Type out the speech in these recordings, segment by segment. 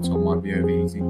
So it might be overheating.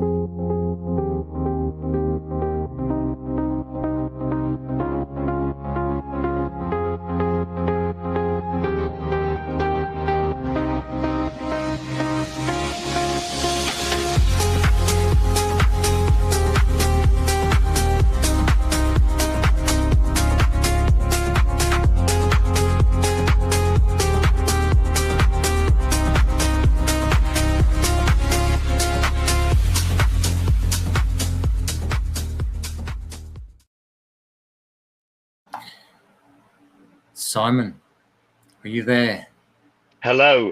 Simon, are you there? Hello.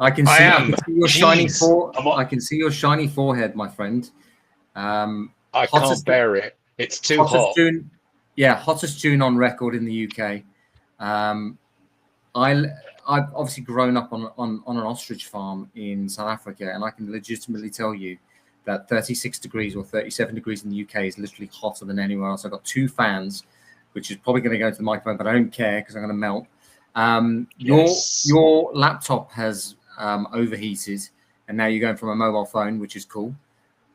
I can I see am. your shiny Jeez. I can see your shiny forehead, my friend. Um, I can't hottest bear it. It's too hottest hot. tune, yeah, hottest tune on record in the UK. Um, I I've obviously grown up on an ostrich farm in South Africa, and I can legitimately tell you that 36 degrees or 37 degrees in the UK is literally hotter than anywhere else. I've got two fans, which is probably going to go to the microphone, but I don't care because I'm going to melt. Yes. Your laptop has overheated, and now you're going from a mobile phone, which is cool.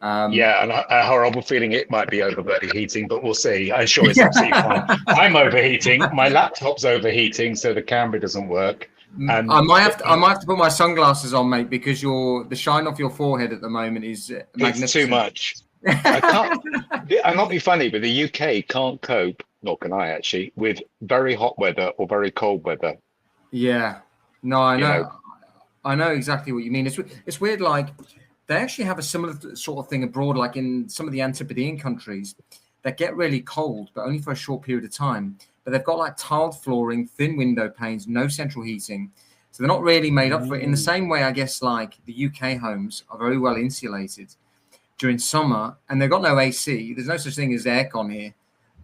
Yeah, and a horrible feeling it might be overheating, but we'll see. I'm sure it's absolutely fine. I'm overheating. My laptop's overheating, so the camera doesn't work. And I might have to put my sunglasses on, mate, because the shine off your forehead at the moment is it's too magnificent. much. I can't. I'm not being funny, but the UK can't cope, nor can I actually, with very hot weather or very cold weather. Yeah, no, I You know, know. I know exactly what you mean. It's weird. Like they actually have a similar sort of thing abroad, like in some of the Antipodean countries that get really cold, but only for a short period of time. But they've got like tiled flooring, thin window panes, no central heating, so they're not really made up for it. In the same way, I guess, like the UK homes are very well insulated during summer, and they've got no AC. There's no such thing as aircon here.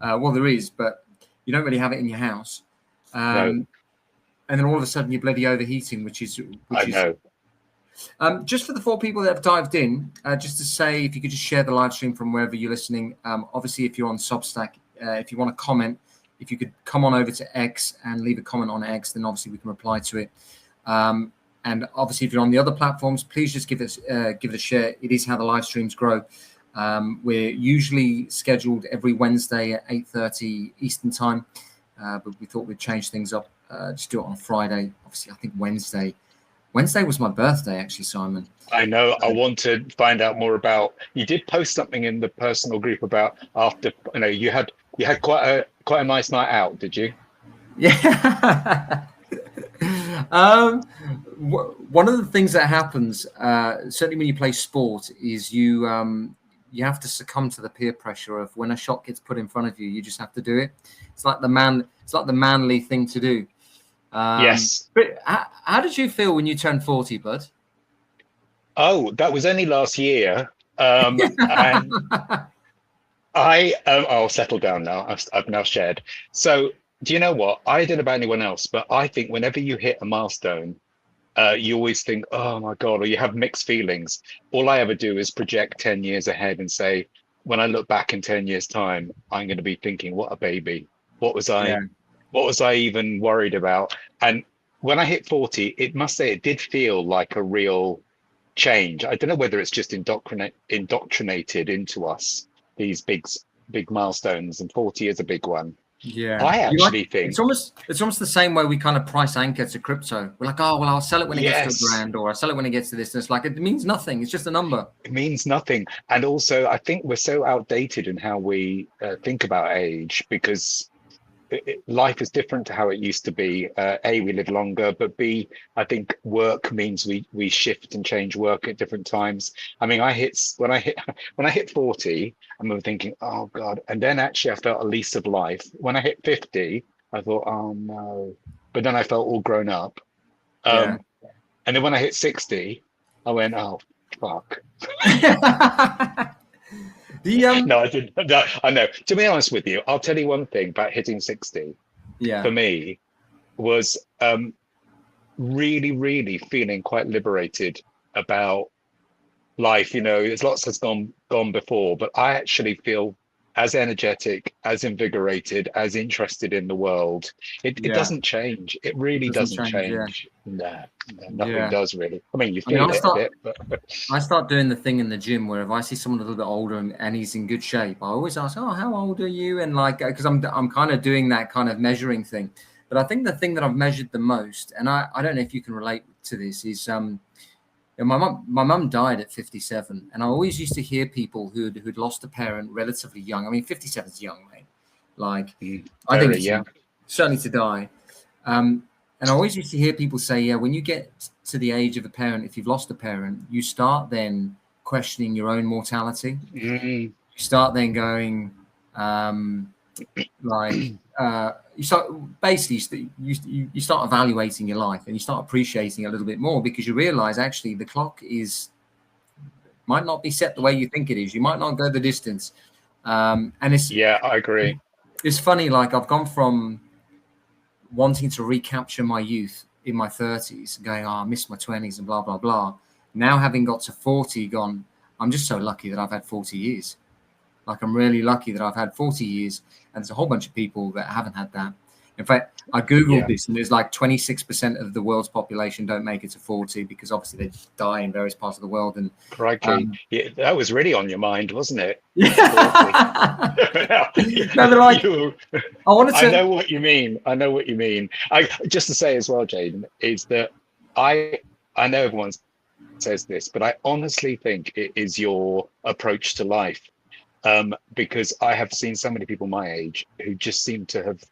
Well, there is, but you don't really have it in your house. no, Um, and then all of a sudden you're bloody overheating, I which is know. just for the four people that have dived in, just to say, if you could just share the live stream from wherever you're listening. Obviously, if you're on Substack, if you want to comment, if you could come on over to X and leave a comment on X, then obviously we can reply to it. And obviously, if you're on the other platforms, please just give it a share. It is how the live streams grow. We're usually scheduled every Wednesday at 8:30 Eastern time, but we thought we'd change things up. Just do it on a Friday. Obviously, I think Wednesday was my birthday, actually, Simon. I know. I want to find out more about. You did post something in the personal group about after. You had quite a nice night out, did you? Yeah. um, One of the things that happens, certainly when you play sport, is you have to succumb to the peer pressure of when a shot gets put in front of you, you just have to do it. It's like the manly thing to do. Yes. But how did you feel when you turned 40, bud? Oh, that was only last year. And I'll settle down now. I've now shared. So, do you know what? I don't know about anyone else, but I think whenever you hit a milestone, you always think, oh my God, or you have mixed feelings. All I ever do is project 10 years ahead and say, when I look back in 10 years' time, I'm going to be thinking, what a baby. What was I, Yeah. what was I even worried about? And when I hit 40, it must say it did feel like a real change. I don't know whether it's just indoctrinated into us, these big milestones, and 40 is a big one. Yeah, I you like actually think, it's almost the same way we kind of price anchor to crypto. We're like, oh well, I'll sell it when it gets to a yes, grand, or I'll sell it when it gets to this. And it's like it means nothing. It's just a number. it means nothing. And also, I think we're so outdated in how we think about age because life is different to how it used to be. A, we live longer, but B, I think work means we shift and change work at different times. I mean, when I hit 40, I remember thinking, oh God. And then actually I felt a lease of life. When I hit 50, I thought, oh no. But then I felt all grown up. Yeah. Um, and then when I hit 60, I went, oh fuck. the No, I didn't. No, I know. To be honest with you, I'll tell you one thing about hitting 60 Yeah. for me was really, really feeling quite liberated about life. There's lots that's gone before, but I actually feel as energetic, as invigorated, as interested in the world. It Yeah, doesn't change. It it really doesn't doesn't change. Yeah, change. No, no, nothing yeah. does really. I mean, you I mean, feel it a bit, but I start doing the thing in the gym where if I see someone a little bit older and he's in good shape, I always ask, "Oh, how old are you?" And like, because I'm kind of doing that kind of measuring thing. But I think the thing that I've measured the most, and I don't know if you can relate to this, is my mum died at 57, and I always used to hear people who'd lost a parent relatively young. I mean, 57 is young, mate. Like, I think very, it's yeah. certainly to die. Um, and I always used to hear people say, yeah, when you get to the age of a parent, if you've lost a parent, you start then questioning your own mortality. Mm, You start then going, like, you start basically you start evaluating your life and you start appreciating it a little bit more because you realize actually the clock is might not be set the way you think it is. You might not go the distance. And yeah, I agree. it's funny, like I've gone from wanting to recapture my youth in my 30s, going, oh, I miss my 20s and blah, blah, blah. Now, having got to 40, gone, I'm just so lucky that I've had 40 years. Like, I'm really lucky that I've had 40 years. And there's a whole bunch of people that haven't had that. In fact, I Googled Yeah. this, and there's like 26% of the world's population don't make it to 40 because obviously they just die in various parts of the world. And Crikey. Yeah, that was really on your mind, wasn't it? yeah, no, they're like, You, I wanted I to. know what you mean. I know what you mean. I just to say as well, Jaden, is that I know everyone says this, but I honestly think it is your approach to life. Because I have seen so many people my age who just seem to have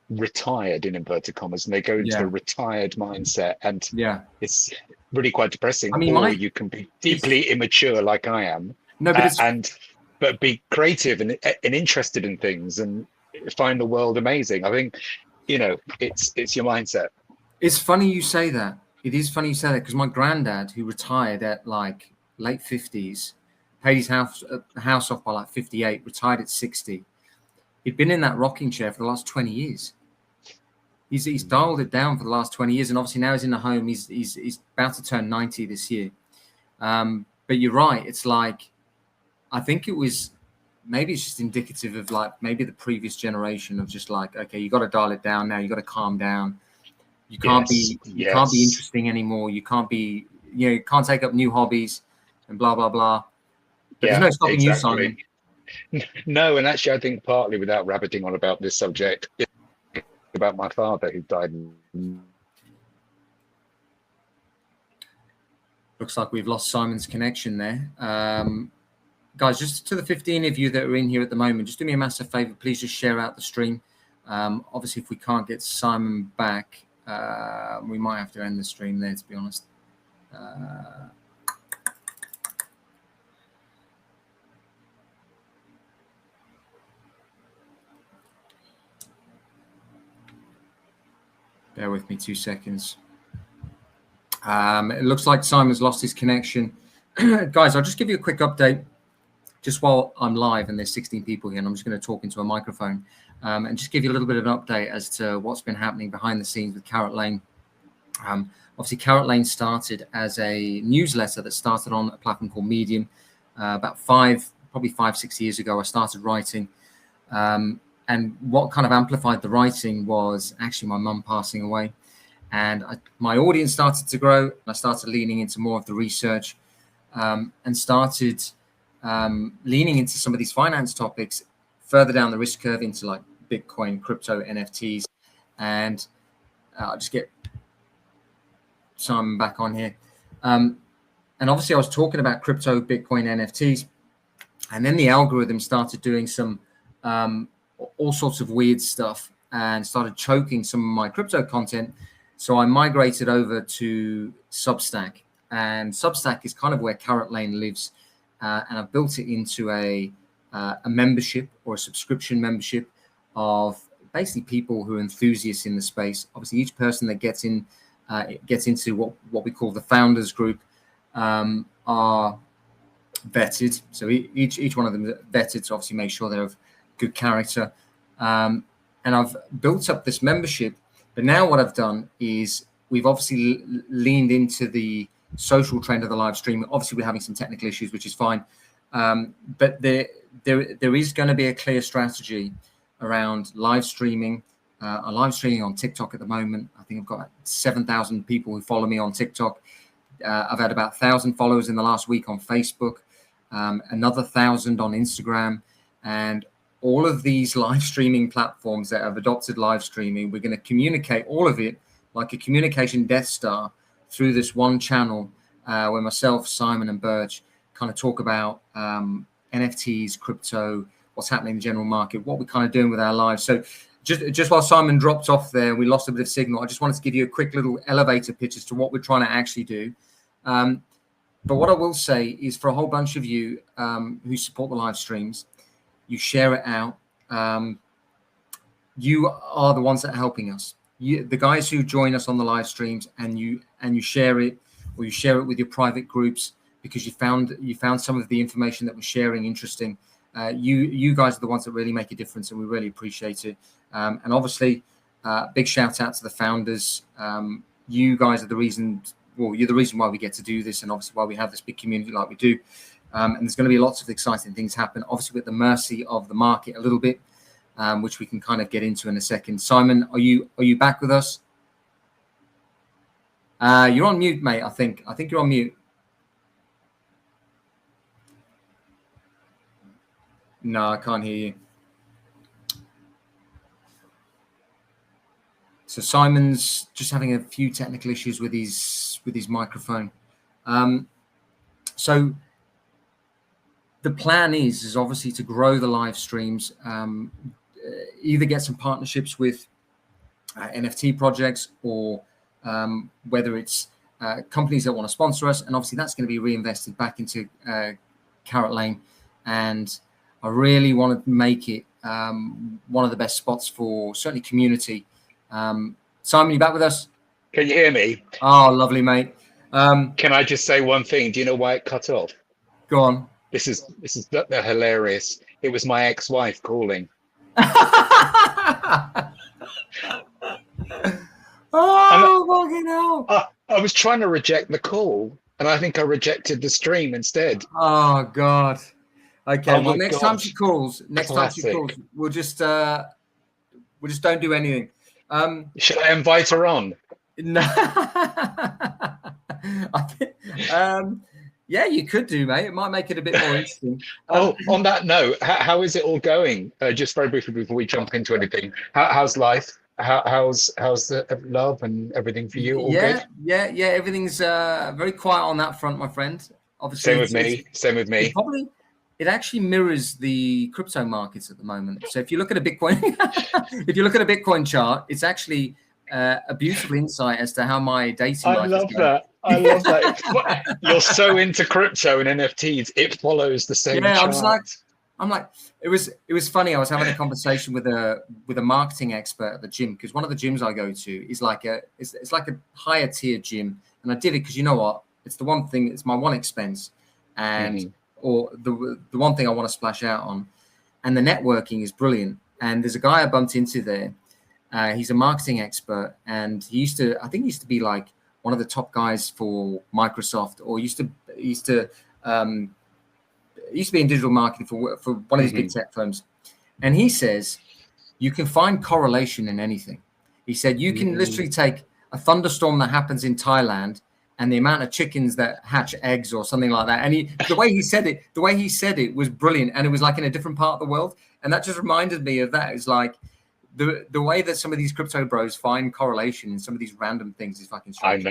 retired in inverted commas, and they go into a Yeah, retired mindset, and yeah. it's really quite I depressing. mean, Or you can be it's deeply immature, like I am, no, but and but be creative and interested in things and find the world amazing. I think it's your mindset. it's funny you say that. It is funny you say that because my granddad, who retired at like late 50s, paid his house off by like 58, retired at 60. He'd been in that rocking chair for the last 20 years. He's dialed it down for the last 20 years, and obviously now he's in the home. He's about to turn 90 this year. But you're right. It's like I think it was maybe it's just indicative of like maybe the previous generation of just like okay, you got to dial it down now. You got to calm down. Yes, You can't be yes. interesting anymore. You can't be you can't take up new hobbies and blah blah blah. But there's Yeah, no stopping you, exactly. Simon. No, and actually, I think partly without rabbiting on about this subject, it's about my father who died. Looks like we've lost Simon's connection there. Guys, just to the 15 of you that are in here at the moment, just do me a massive favor. Please just share out the stream. Obviously, if we can't get Simon back, we might have to end the stream there, to be honest. Bear with me 2 seconds. It looks like Simon's lost his connection. Guys, I'll just give you a quick update just while I'm live and there's 16 people here and I'm just going to talk into a microphone and just give you a little bit of an update as to what's been happening behind the scenes with Carrot Lane. Obviously, Carrot Lane started as a newsletter that started on a platform called Medium about probably 5-6 years ago. I started writing. And what kind of amplified the writing was actually my mum passing away. And my audience started to grow. And I started leaning into more of the research and started leaning into some of these finance topics further down the risk curve into like Bitcoin, crypto, NFTs. And I'll just get Simon back on here. And obviously I was talking about crypto, Bitcoin, NFTs. And then the algorithm started doing some all sorts of weird stuff and started choking some of my crypto content. So I migrated over to Substack. And Substack is kind of where Carrot Lane lives. And I've built it into a membership or a subscription membership of basically people who are enthusiasts in the space. Obviously, each person that gets into what we call the founders group are vetted. So each one of them is vetted to obviously make sure they're of good character. And I've built up this membership. But now what I've done is we've obviously leaned into the social trend of the live stream. Obviously, we're having some technical issues, which is fine. But there is going to be a clear strategy around live streaming. I'm live streaming on TikTok at the moment. I think I've got 7,000 people who follow me on TikTok. I've had about 1,000 followers in the last week on Facebook, another 1,000 on Instagram, and all of these live streaming platforms that have adopted live streaming, we're going to communicate all of it like a communication Death Star through this one channel where myself, Simon, and Birch kind of talk about NFTs, crypto, what's happening in the general market, what we're kind of doing with our lives. So just while Simon dropped off there, we lost a bit of signal. I just wanted to give you a quick little elevator pitch as to what we're trying to actually do. But what I will say is, for a whole bunch of you who support the live streams, you share it out. You are the ones that are helping us. The guys who join us on the live streams, and you share it, or you share it with your private groups because you found some of the information that we're sharing interesting. You guys are the ones that really make a difference, and we really appreciate it. And obviously, big shout out to the founders. You guys are the reason. Well, you're the reason why we get to do this, and obviously why we have this big community like we do. And there's going to be lots of exciting things happen, obviously with the mercy of the market a little bit, which we can kind of get into in a second. Simon, are you back with us? You're on mute, mate. I think you're on mute. No, I can't hear you. So Simon's just having a few technical issues with his microphone. So the plan is obviously to grow the live streams, either get some partnerships with NFT projects, or whether it's companies that want to sponsor us, and obviously that's going to be reinvested back into Carrot Lane. And I really want to make it one of the best spots for certainly community. Simon, you back with us? Can you hear me? Oh, lovely, mate. Can I just say one thing? Do you know why it cut off? Go on. This is hilarious. It was my ex-wife calling. Oh, fucking hell. I was trying to reject the call, and I think I rejected the stream instead. Oh God. Okay. Oh well, next time she calls, Classic. we'll just don't do anything. Should I invite her on? No. I think, yeah, you could do, mate. It might make it a bit more interesting. On that note, how is it all going? Just very briefly before we jump into anything, how's life? How's the love and everything for you? All good? Yeah. Everything's very quiet on that front, my friend. Obviously, Same with me. It actually mirrors the crypto markets at the moment. So if you look at a Bitcoin, chart, it's actually a beautiful insight as to how my dating life is going. I love that. You're so into crypto and NFTs, it follows the same chart. I'm like, it was funny. I was having a conversation with a marketing expert at the gym, because one of the gyms I go to is like it's like a higher tier gym, and I did it because, you know what, it's the one thing, it's my one expense, and or the one thing I want to splash out on, and the networking is brilliant. And there's a guy I bumped into there. He's a marketing expert, and he used to be like one of the top guys for Microsoft, or used to be in digital marketing for one of these big tech firms. And he says you can find correlation in anything. He said you can literally take a thunderstorm that happens in Thailand and the amount of chickens that hatch eggs or something like that. And the way he said it was brilliant, and it was like in a different part of the world. And that just reminded me of that. It's like the way that some of these crypto bros find correlation in some of these random things is fucking strange.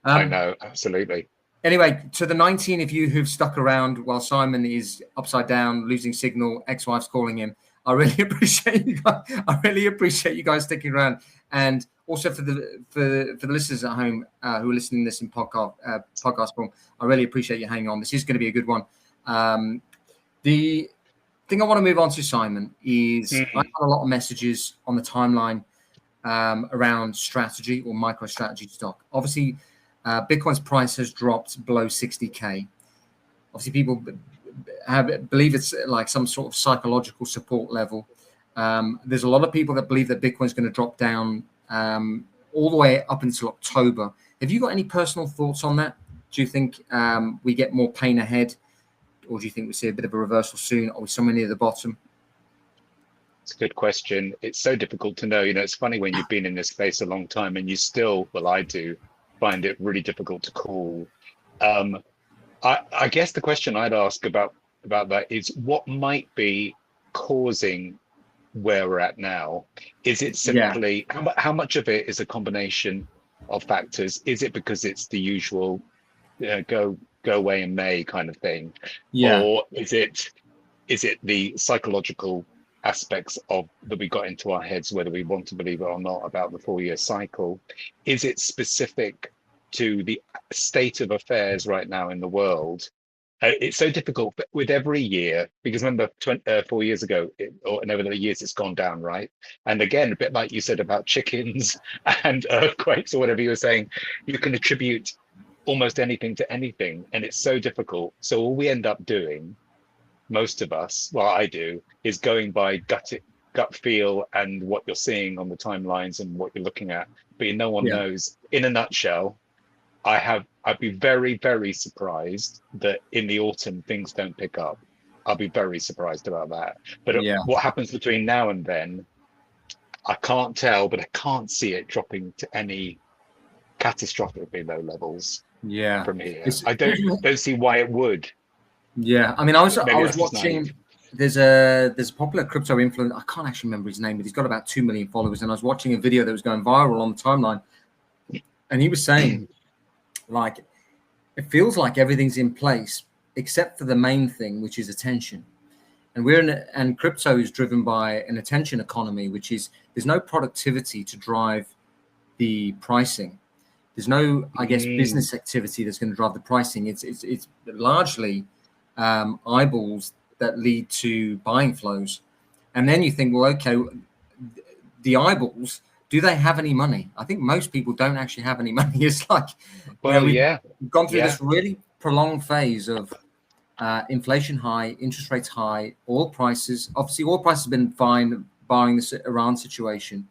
I know, absolutely. Anyway, to the 19 of you who've stuck around while Simon is upside down, losing signal, ex-wife's calling him, I really appreciate you guys. I really appreciate you guys sticking around, and also for the listeners at home who are listening to this in podcast form, I really appreciate you hanging on. This is going to be a good one. The thing I want to move on to, Simon, is I got a lot of messages on the timeline around strategy or MicroStrategy stock. Obviously, Bitcoin's price has dropped below 60K. Obviously, people believe it's like some sort of psychological support level. There's a lot of people that believe that Bitcoin's going to drop down all the way up until October. Have you got any personal thoughts on that? Do you think we get more pain ahead or do you think we see a bit of a reversal soon? Are we somewhere near the bottom? It's a good question. It's so difficult to know. It's funny when you've been in this space a long time and you still, well, I do find it really difficult to call. I guess the question I'd ask about that is what might be causing where we're at now? Is it simply how much of it is a combination of factors? Is it because it's the usual go away in May kind of thing, or is it the psychological aspects of that we got into our heads, whether we want to believe it or not, about the 4-year cycle? Is it specific to the state of affairs right now in the world? It's so difficult with every year, because remember 4 years ago, or in over the years, it's gone down, right? And again, a bit like you said about chickens and earthquakes or whatever you were saying, you can attribute almost anything to anything, and it's so difficult. So all we end up doing, most of us, well, I do, is going by gut feel and what you're seeing on the timelines and what you're looking at, but no one knows. In a nutshell, I'd be very, very surprised that in the autumn things don't pick up. I'll be very surprised about that. But what happens between now and then, I can't tell, but I can't see it dropping to any catastrophically low levels from here. I don't see why it would. Yeah, I mean, I was watching. There's a popular crypto influencer. I can't actually remember his name, but he's got about 2 million followers. And I was watching a video that was going viral on the timeline, and he was saying, like, it feels like everything's in place except for the main thing, which is attention. And and crypto is driven by an attention economy, which is there's no productivity to drive the pricing. There's no, I guess, business activity that's going to drive the pricing. It's largely eyeballs that lead to buying flows. And then you think, well, okay, the eyeballs, do they have any money? I think most people don't actually have any money. It's like, we've gone through this really prolonged phase of inflation high, interest rates high, oil prices. Obviously, oil prices have been fine, barring this Iran situation.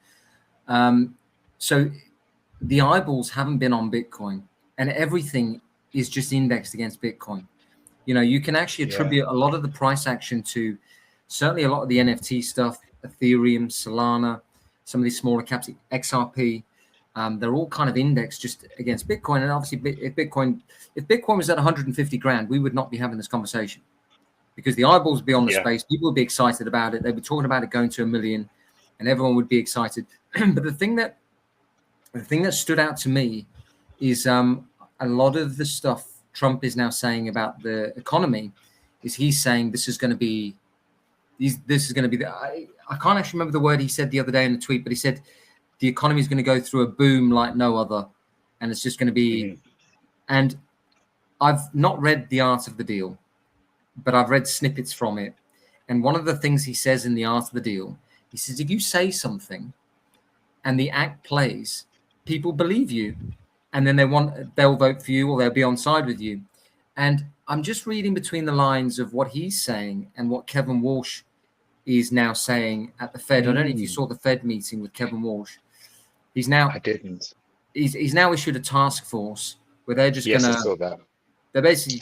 So the eyeballs haven't been on Bitcoin, and everything is just indexed against Bitcoin. You can actually attribute a lot of the price action to certainly a lot of the NFT stuff, Ethereum, Solana, some of these smaller caps, XRP. They're all kind of indexed just against Bitcoin. And obviously, if Bitcoin was at 150 grand, we would not be having this conversation, because the eyeballs would be on the space. People would be excited about it. They'd be talking about it going to 1 million, and everyone would be excited. But the thing that stood out to me is a lot of the stuff Trump is now saying about the economy is he's saying this is going to be I can't actually remember the word he said the other day in the tweet, but he said the economy is going to go through a boom like no other, and it's just going to be. And I've not read The Art of the Deal, but I've read snippets from it. And one of the things he says in The Art of the Deal, he says, if you say something and the act plays, people believe you, and then they'll vote for you, or they'll be on side with you. And I'm just reading between the lines of what he's saying and what Kevin Walsh is now saying at the Fed. I don't know if you saw the Fed meeting with Kevin Walsh. I didn't. He's now issued a task force where they're just I saw that. They're basically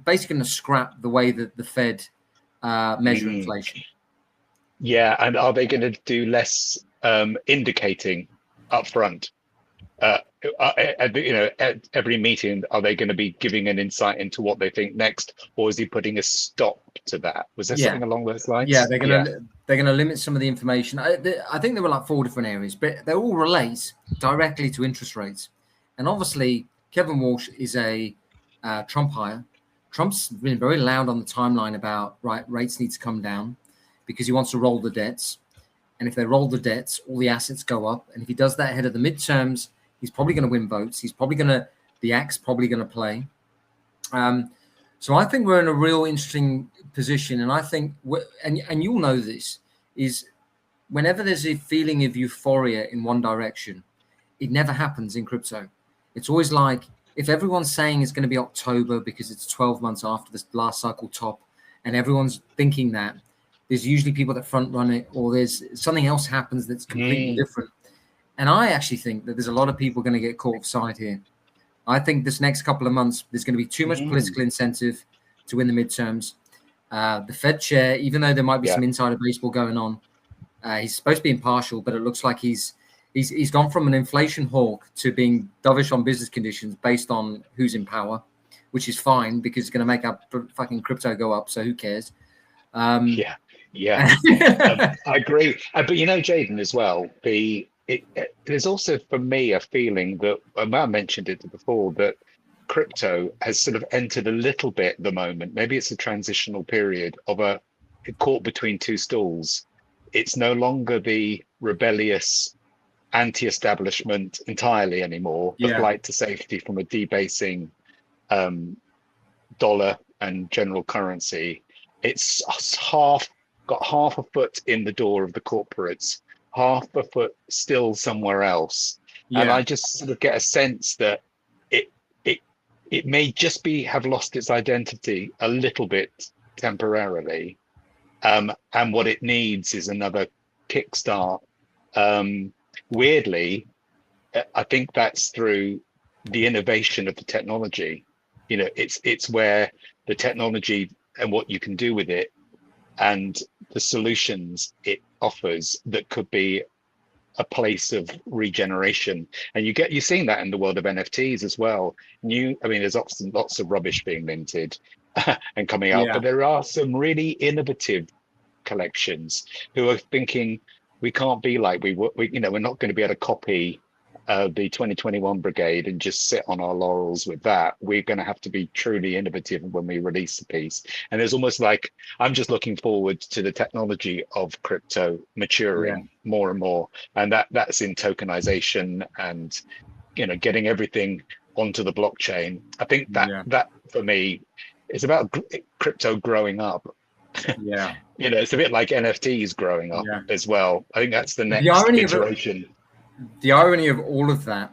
going to scrap the way that the Fed measure inflation. Yeah, and are they going to do less indicating up front? At every meeting, are they going to be giving an insight into what they think next, or is he putting a stop to that? Was there something along those lines? Yeah, they're going to limit some of the information. I think there were like 4 different areas, but they all relate directly to interest rates. And obviously, Kevin Walsh is a Trump hire. Trump's been very loud on the timeline about rates need to come down because he wants to roll the debts. And if they roll the debts, all the assets go up. And if he does that ahead of the midterms, he's probably going to win votes. The act's probably going to play. So I think we're in a real interesting position. And I think, and you'll know this, is whenever there's a feeling of euphoria in one direction, it never happens in crypto. It's always like, if everyone's saying it's going to be October because it's 12 months after this last cycle top, and everyone's thinking that, there's usually people that front run it, or there's something else happens that's completely different. And I actually think that there's a lot of people going to get caught offside here. I think this next couple of months, there's going to be too much political incentive to win the midterms. The Fed chair, even though there might be some insider baseball going on, he's supposed to be impartial, but it looks like he's gone from an inflation hawk to being dovish on business conditions based on who's in power, which is fine because it's going to make our fucking crypto go up. So who cares? I agree. But you know, Jaden, as well, there's also for me a feeling that I mentioned it before, that crypto has sort of entered a little bit at the moment. Maybe it's a transitional period of caught between two stools. It's no longer the rebellious anti-establishment entirely anymore, the flight to safety from a debasing dollar and general currency. It's got half a foot in the door of the corporates, half a foot still somewhere else. And I just sort of get a sense that it may just have lost its identity a little bit temporarily. And what it needs is another kickstart. Weirdly, I think that's through the innovation of the technology. You know, it's where the technology and what you can do with it and the solutions it offers that could be a place of regeneration. And you're seeing that in the world of NFTs as well. There's often lots of rubbish being minted and coming out, but there are some really innovative collections who are thinking, we can't be like we're not going to be able to copy the 2021 brigade and just sit on our laurels with that. We're going to have to be truly innovative when we release a piece. And there's almost like, I'm just looking forward to the technology of crypto maturing more and more. And that's in tokenization and, getting everything onto the blockchain. I think that for me is about crypto growing up. It's a bit like NFTs growing up as well. I think that's the next iteration. The irony of all of that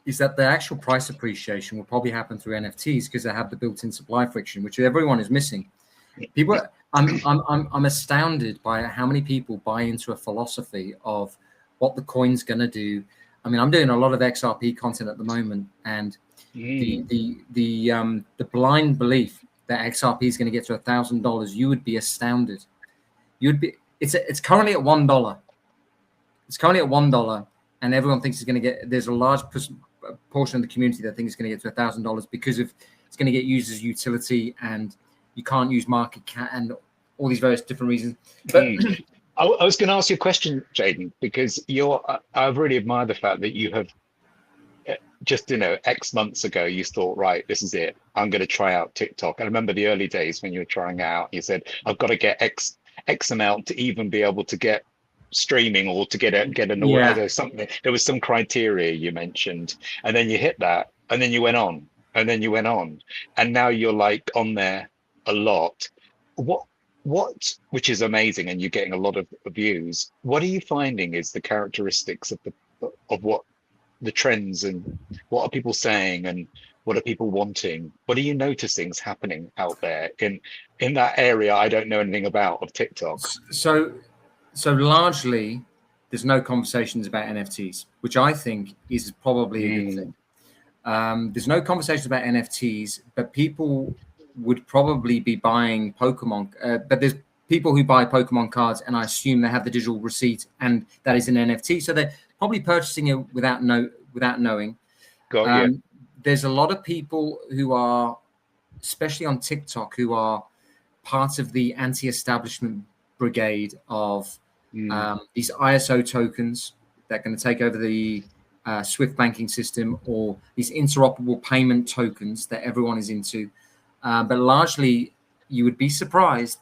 is that the actual price appreciation will probably happen through NFTs because they have the built-in supply friction, which everyone is missing. People, I'm astounded by how many people buy into a philosophy of what the coin's going to do. I mean, I'm doing a lot of XRP content at the moment, and the blind belief that XRP is going to get to $1,000, you would be astounded. It's currently at $1. It's currently at $1. And everyone thinks it's going to get, there's a large portion of the community that thinks it's going to get to $1,000 because of it's going to get used as utility and you can't use market cap and all these various different reasons. But I was going to ask you a question, Jaden, because I really admire the fact that you have just, X months ago, you thought, right, this is it. I'm going to try out TikTok. I remember the early days when you were trying out, you said, I've got to get X amount to even be able to get streaming or to get an order. Something, there was some criteria you mentioned, and then you hit that, and then you went on, and now you're like on there a lot. Which is amazing, and you're getting a lot of views. What are you finding is the characteristics of what the trends, and what are people saying, and what are people wanting? What are you noticing is happening out there in that area I don't know anything about of TikTok? So largely, there's no conversations about NFTs, which I think is probably a good thing. There's no conversations about NFTs, but people would probably be buying Pokemon. But there's people who buy Pokemon cards, and I assume they have the digital receipt, and that is an NFT. So they're probably purchasing it without knowing. There's a lot of people who are, especially on TikTok, who are part of the anti-establishment brigade of these ISO tokens that are going to take over the Swift banking system, or these interoperable payment tokens that everyone is into. But largely, you would be surprised,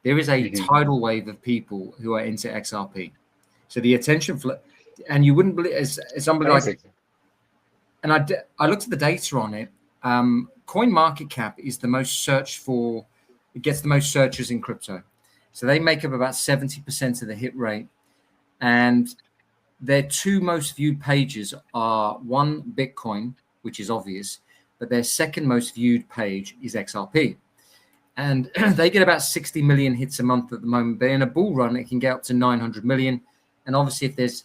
there is a tidal wave of people who are into XRP. So the attention flow, and you wouldn't believe, it's unbelievable. And I looked at the data on it. Coin market cap is the most searched for, it gets the most searches in crypto. So they make up about 70% of the hit rate. And their two most viewed pages are one, Bitcoin, which is obvious, but their second most viewed page is XRP. And they get about 60 million hits a month at the moment. But in a bull run, it can get up to 900 million. And obviously, if there's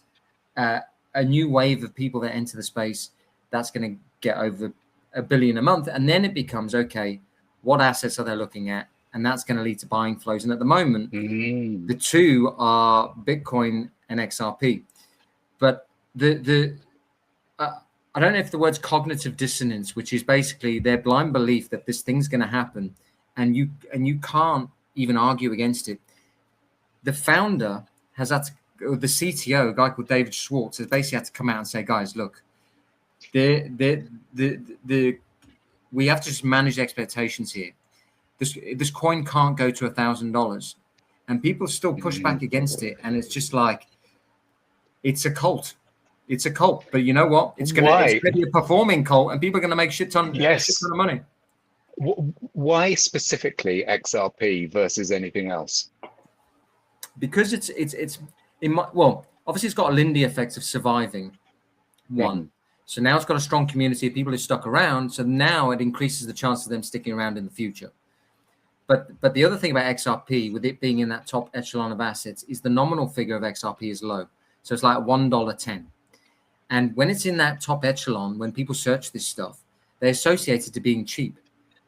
a new wave of people that enter the space, that's going to get over 1 billion a month. And then it becomes, okay, what assets are they looking at, and that's going to lead to buying flows. And at the moment, the two are Bitcoin and XRP. But I don't know if the word's cognitive dissonance, which is basically their blind belief that this thing's going to happen, and you can't even argue against it. The founder has had to, or the CTO, a guy called David Schwartz, has basically had to come out and say, guys, look, we have to just manage expectations here. This coin can't go to $1,000, and people still push back against it, and it's just like, it's a cult. It's a cult, but you know what? It's gonna be a performing cult, and people are gonna make shit ton of money. Why specifically XRP versus anything else? Because it's obviously it's got a Lindy effect of surviving. One, so now it's got a strong community of people who stuck around. So now it increases the chance of them sticking around in the future. But the other thing about XRP, with it being in that top echelon of assets, is the nominal figure of XRP is low. So it's like $1.10. And when it's in that top echelon, when people search this stuff, they associate it to being cheap.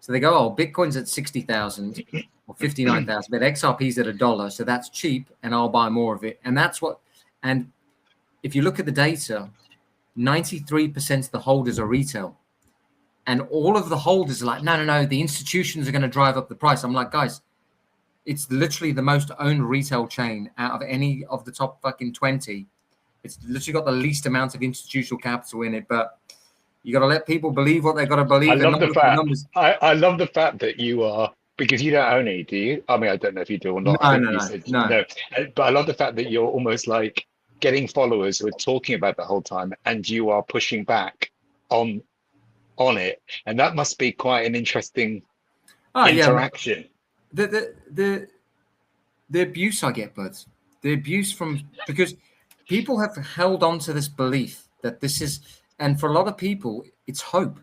So they go, oh, Bitcoin's at 60,000 or 59,000, but XRP's at $1, so that's cheap, and I'll buy more of it. And that's what. And if you look at the data, 93% of the holders are retail, and all of the holders are like, no, the institutions are going to drive up the price. I'm like, guys, it's literally the most owned retail chain out of any of the top fucking 20. It's literally got the least amount of institutional capital in it, but you got to let people believe what they got to believe. I love the fact that you are, because you don't own any, do you? I mean, I don't know if you do or not. No. But I love the fact that you're almost like getting followers who are talking about the whole time, and you are pushing back on it, and that must be quite an interesting interaction. Yeah. The abuse I get, bud. The abuse because people have held on to this belief that this is, and for a lot of people, it's hope.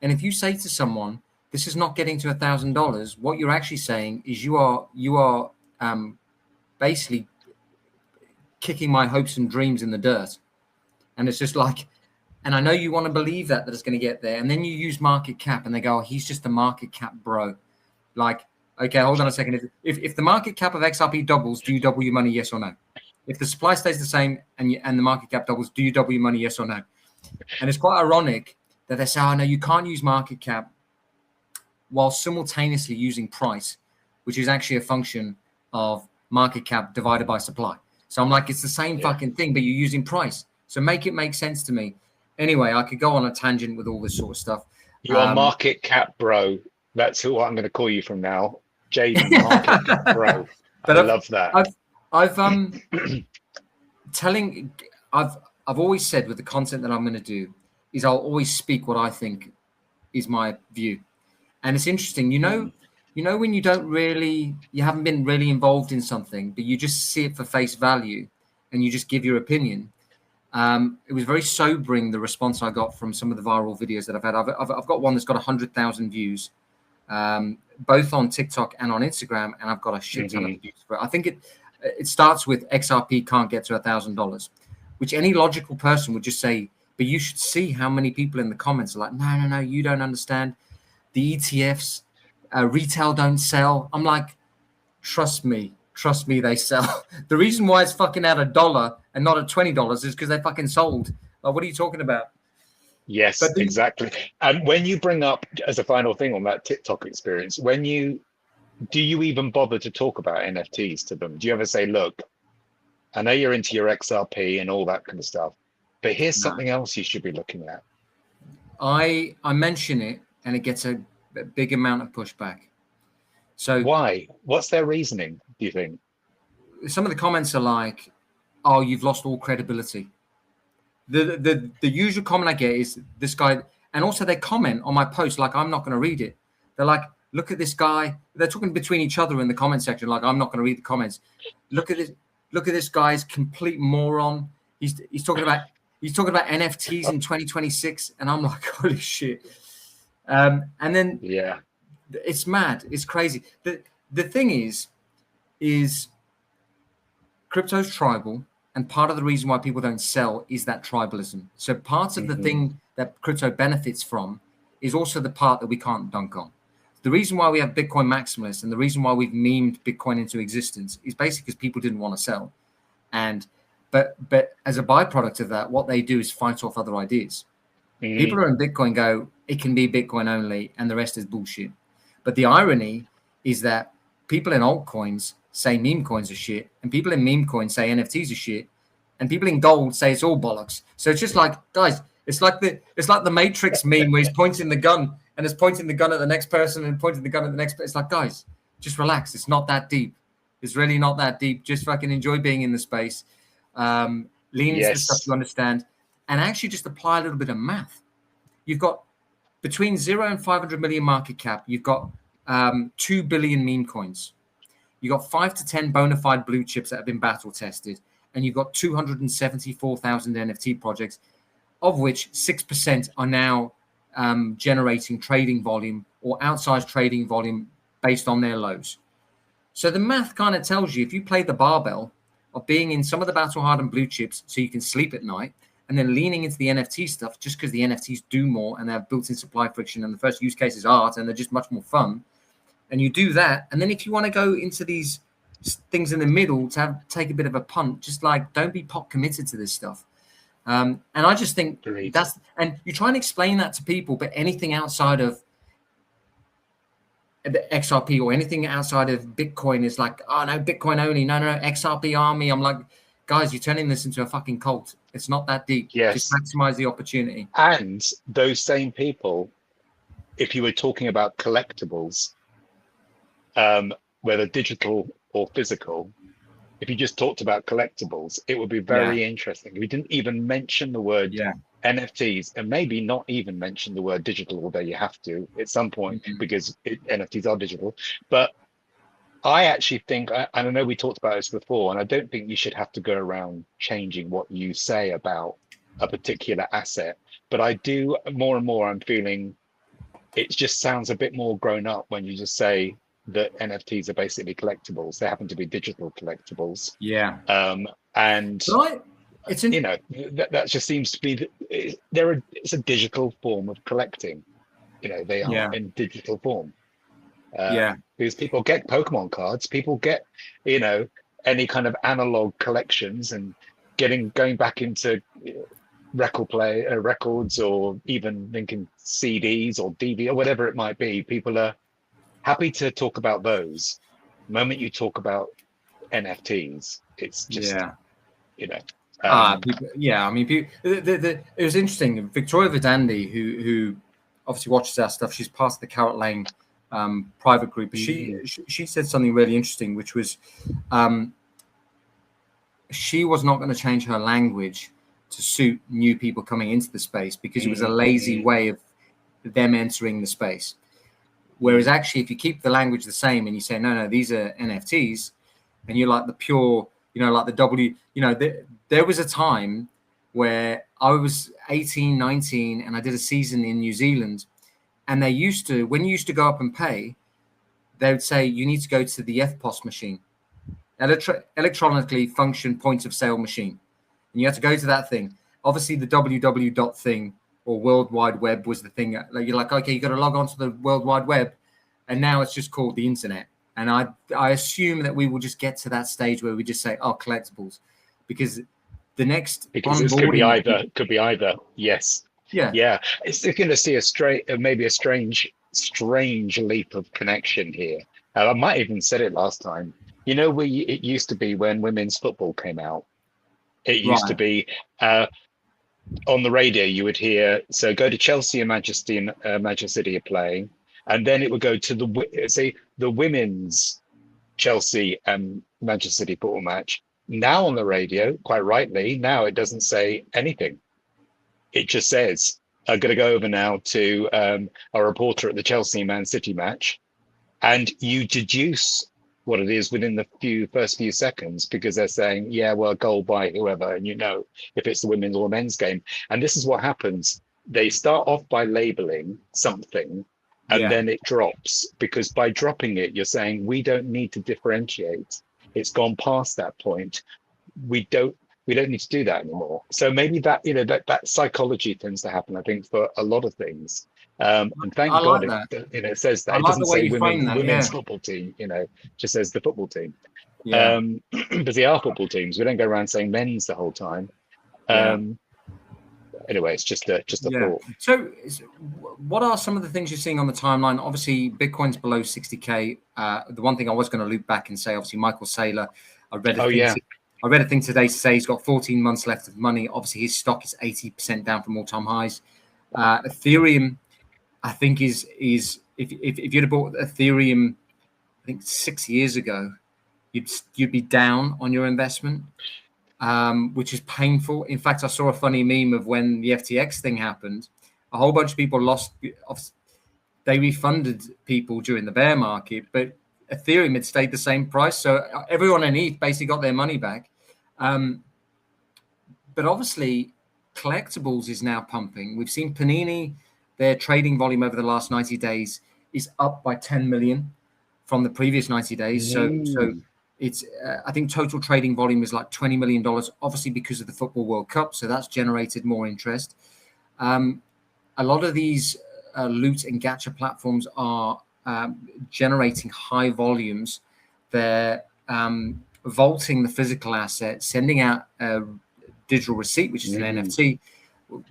And if you say to someone, this is not getting to $1,000, what you're actually saying is you are basically kicking my hopes and dreams in the dirt. And it's just like, and I know you want to believe that it's going to get there. And then you use market cap, and they go, oh, he's just a market cap bro. Like, okay, hold on a second. If the market cap of XRP doubles, do you double your money, yes or no? If the supply stays the same and the market cap doubles, do you double your money, yes or no? And it's quite ironic that they say, oh, no, you can't use market cap while simultaneously using price, which is actually a function of market cap divided by supply. So I'm like, it's the same fucking thing, but you're using price. So make it make sense to me. Anyway, I could go on a tangent with all this sort of stuff. You're market cap bro. That's who I'm going to call you from now. Jaden, market cap bro. But I love that. I've always said with the content that I'm going to do is I'll always speak what I think is my view. And it's interesting, you know when you haven't been really involved in something, but you just see it for face value and you just give your opinion. It was very sobering, the response I got from some of the viral videos that I've had. I've got one that's got 100,000 views, both on TikTok and on Instagram, and I've got a shit ton of views for it. I think it starts with XRP can't get to $1,000, which any logical person would just say, but you should see how many people in the comments are like, no, you don't understand. The ETFs, retail don't sell. I'm like, trust me, they sell. The reason why it's fucking at $1 and not at $20 is because they fucking sold. Like, what are you talking about? Yes, exactly. And when you bring up, as a final thing on that TikTok experience, do you even bother to talk about NFTs to them? Do you ever say, look, I know you're into your XRP and all that kind of stuff, but here's something else you should be looking at? I mention it, and it gets a big amount of pushback. So why? What's their reasoning, do you think? Some of the comments are like, oh, you've lost all credibility. The usual comment I get is this guy, and also they comment on my post like I'm not going to read it. They're like, look at this guy. They're talking between each other in the comment section like I'm not going to read the comments. Look at this guy's complete moron. He's talking about NFTs in 2026, and I'm like, holy shit. And then it's mad. It's crazy. The thing is crypto's tribal, and part of the reason why people don't sell is that tribalism. So part of the thing that crypto benefits from is also the part that we can't dunk on. The reason why we have Bitcoin maximalists and the reason why we've memed Bitcoin into existence is basically because people didn't want to sell. And but as a byproduct of that, what they do is fight off other ideas. People who are in Bitcoin go, it can be Bitcoin only, and the rest is bullshit. But the irony is that people in altcoins say meme coins are shit, and people in meme coins say NFTs are shit, and people in gold say it's all bollocks. So it's just like, guys, it's like the Matrix meme where he's pointing the gun and it's pointing the gun at the next person and pointing the gun at the next person. It's like, guys, just relax. It's not that deep. It's really not that deep. Just fucking enjoy being in the space. Lean into the stuff you understand, and actually just apply a little bit of math. You've got between 0 and 500 million market cap. You've got 2 billion meme coins. You've got 5 to 10 bona fide blue chips that have been battle tested, and you've got 274,000 NFT projects, of which 6% are now generating trading volume or outsized trading volume based on their lows. So the math kind of tells you, if you play the barbell of being in some of the battle hardened blue chips so you can sleep at night, and then leaning into the NFT stuff just because the NFTs do more and they have built-in supply friction, and the first use case is art and they're just much more fun, and you do that, and then if you want to go into these things in the middle to take a bit of a punt, just like, don't be pop committed to this stuff. And I just think that's, and you try and explain that to people, but anything outside of the XRP or anything outside of Bitcoin is like, oh no, Bitcoin only, no, XRP army. I'm like, guys, you're turning this into a fucking cult. It's not that deep. Just maximize the opportunity. And those same people, if you were talking about collectibles, whether digital or physical, if you just talked about collectibles, it would be very interesting. We didn't even mention the word NFTs, and maybe not even mention the word digital, although you have to at some point because NFTs are digital. But I actually think, and I know we talked about this before, and I don't think you should have to go around changing what you say about a particular asset. But I do, more and more, I'm feeling it just sounds a bit more grown up when you just say that NFTs are basically collectibles. They happen to be digital collectibles. And right. That just seems to be it's a digital form of collecting. They are in digital form. Because people get Pokemon cards, people get any kind of analog collections, and going back into records, or even thinking CDs or DVD or whatever it might be. People are happy to talk about those. The moment you talk about NFTs, it's just people, I mean, it was interesting. Victoria Verdandi, who obviously watches our stuff, she's part of the Carrot Lane private group. She said something really interesting, which was she was not going to change her language to suit new people coming into the space because it was a lazy way of them entering the space. Whereas actually, if you keep the language the same and you say, no, these are NFTs, and you're like the pure, like the W, there was a time where I was 18, 19, and I did a season in New Zealand. And when you used to go up and pay, they would say, you need to go to the FPOS machine, electronically function point of sale machine. And you had to go to that thing. Obviously, the www thing or World Wide Web was the thing. Like, you're like, okay, you got to log on to the World Wide Web. And now it's just called the internet. And I assume that we will just get to that stage where we just say, oh, collectibles. Because the next... Because it could be either. Yes. Yeah. It's going to see maybe a strange leap of connection here. I might even said it last time. It used to be when women's football came out. It used to be on the radio. You would hear, so go to Chelsea and Manchester City are playing, and then it would go to the women's Chelsea and Manchester City football match. Now on the radio, quite rightly, now it doesn't say anything. It just says, I'm going to go over now to a reporter at the Chelsea Man City match, and you deduce what it is within the first few seconds, because they're saying, goal by whoever, and if it's the women's or men's game. And this is what happens. They start off by labeling something, and then it drops, because by dropping it, you're saying, we don't need to differentiate. It's gone past that point. We don't need to do that anymore. So maybe that, that psychology tends to happen, I think, for a lot of things. And thank I God like that. it says that. I It like doesn't the way say you frame that. women's Yeah. football team, it just says the football team. Yeah. Because they are football teams. We don't go around saying men's the whole time. Yeah. Anyway, it's just a Yeah. thought. So, what are some of the things you're seeing on the timeline? Obviously, Bitcoin's below 60K. The one thing I was going to loop back and say, obviously, Michael Saylor, I read a thing today to say he's got 14 months left of money. Obviously, his stock is 80% down from all-time highs. Ethereum, I think, is if you'd have bought Ethereum, I think 6 years ago, you'd be down on your investment. Which is painful. In fact, I saw a funny meme of when the FTX thing happened. A whole bunch of people lost. They refunded people during the bear market, but Ethereum had stayed the same price. So everyone in ETH basically got their money back. But obviously, Collectibles is now pumping. We've seen Panini, their trading volume over the last 90 days is up by 10 million from the previous 90 days. So it's I think total trading volume is like $20 million, obviously because of the Football World Cup. So that's generated more interest. A lot of these loot and gacha platforms are generating high volumes. They're vaulting the physical asset, sending out a digital receipt, which is an NFT,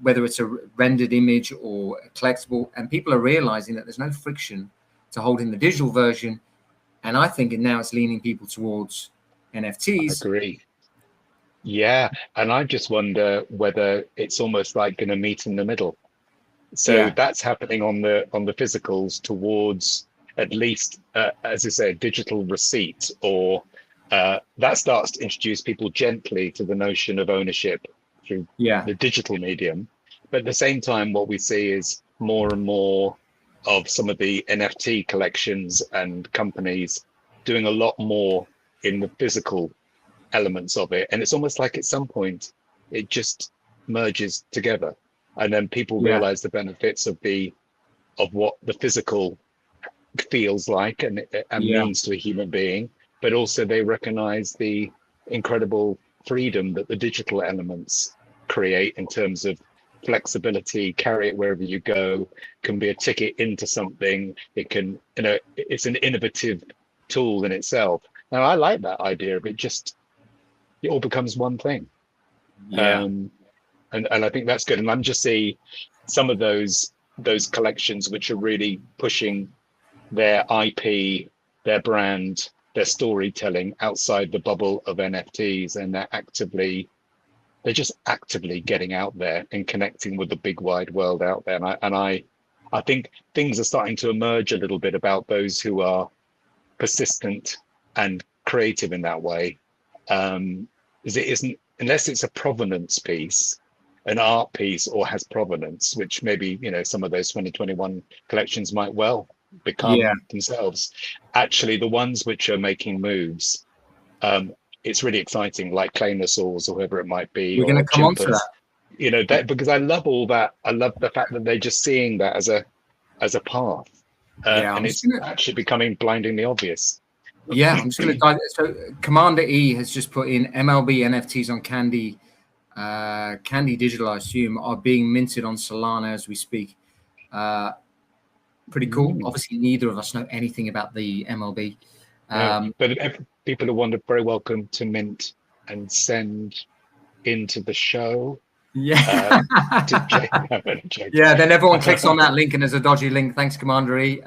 whether it's a rendered image or a collectible. And people are realizing that there's no friction to holding the digital version. And I think now it's leaning people towards NFTs. I agree. Yeah. And I just wonder whether it's almost like going to meet in the middle. So that's happening on the physicals towards at least, as I say, a digital receipt, or that starts to introduce people gently to the notion of ownership through the digital medium. But at the same time, what we see is more and more of some of the NFT collections and companies doing a lot more in the physical elements of it. And it's almost like at some point it just merges together. And then people realize the benefits of what the physical feels like and means to a human being, but also they recognize the incredible freedom that the digital elements create in terms of flexibility, carry it wherever you go, can be a ticket into something. It can, it's an innovative tool in itself. Now, I like that idea of it all becomes one thing. And I think that's good. And I'm just seeing some of those collections which are really pushing their IP, their brand, their storytelling outside the bubble of NFTs, and they're just actively getting out there and connecting with the big wide world out there. And I think things are starting to emerge a little bit about those who are persistent and creative in that way. Is it isn't, unless it's a provenance piece, an art piece, or has provenance, which maybe some of those 2021 collections might well become themselves. Actually, the ones which are making moves, it's really exciting, like Clanosaurs or whoever it might be. We're going to come on to that. That, because I love all that. I love the fact that they're just seeing that as a path, and it's actually becoming blindingly obvious. I'm just going to dive. So Commander E has just put in MLB NFTs on Candy Digital, I assume, are being minted on Solana as we speak. Pretty cool. Obviously, neither of us know anything about the MLB. But people are very welcome to mint and send into the show. Then everyone clicks on that link and there's a dodgy link. Thanks, Commander E.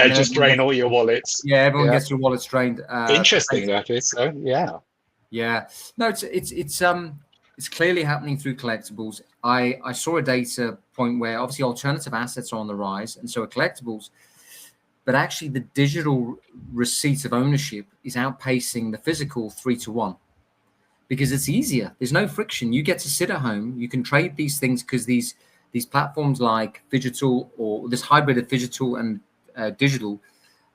Just drain all your wallets. Everyone gets your wallets drained. Interesting, that is. So no, it's clearly happening through Collectibles. I saw a data point where obviously alternative assets are on the rise, and so are Collectibles. But actually, the digital receipt of ownership is outpacing the physical 3-1 because it's easier. There's no friction. You get to sit at home. You can trade these things because these platforms like Phygital, or this hybrid of Phygital and digital,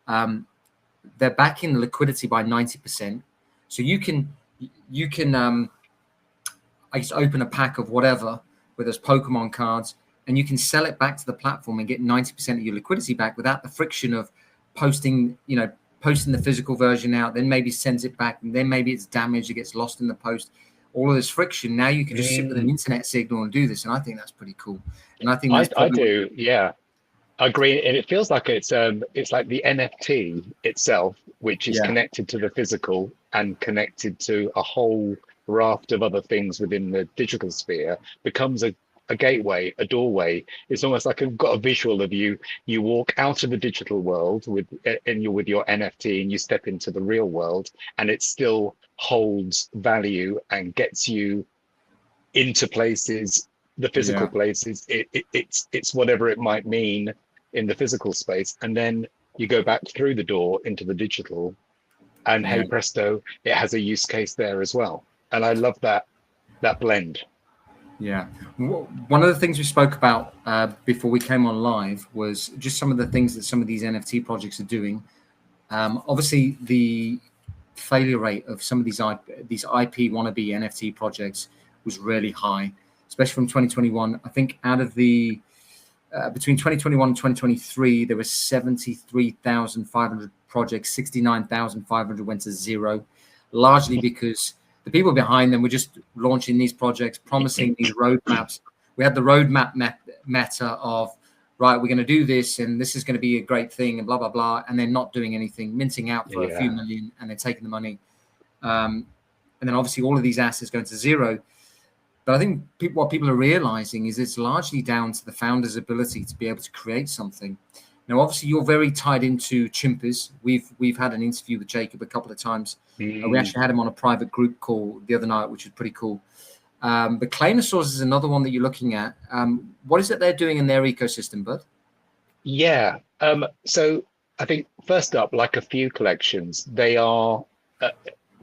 they're backing the liquidity by 90%. So you can I just open a pack of whatever, whether it's Pokemon cards, and you can sell it back to the platform and get 90% of your liquidity back without the friction of posting the physical version out, then maybe sends it back, and then maybe it's damaged, it gets lost in the post. All of this friction. Now you can just sit with an internet signal and do this, and I think that's pretty cool. And I think I do, yeah. I agree, and it feels like it's like the NFT itself, which is Yeah, connected to the physical and connected to a whole raft of other things within the digital sphere, becomes a gateway, a doorway. It's almost like I've got a visual of you. You walk out of the digital world and you're with your NFT, and you step into the real world, and it still holds value and gets you into places, the physical yeah, places. It's whatever it might mean in the physical space, and then you go back through the door into the digital, and hey yeah. presto, it has a use case there as well. And I love that blend. Yeah. One of the things we spoke about before we came on live was just some of the things that some of these NFT projects are doing. Obviously, the failure rate of some of these IP wannabe NFT projects was really high, especially from 2021. I think out of the between 2021 and 2023, there were 73,500 projects, 69,500 went to zero, largely because the people behind them were just launching these projects, promising these roadmaps. We had the roadmap meta of, right, we're going to do this and this is going to be a great thing and blah, blah, blah. And they're not doing anything, minting out for a few Yeah. million, and they're taking the money. And then obviously all of these assets going to zero. But I think what people are realizing is it's largely down to the founder's ability to be able to create something. Now, obviously, you're very tied into chimpers. We've had an interview with Jacob a couple of times. We Mm. actually had him on a private group call the other night, which was pretty cool. But Claynosaurs is another one that you're looking at. What is it they're doing in their ecosystem, Bud? Yeah. So I think first up, like a few collections, they are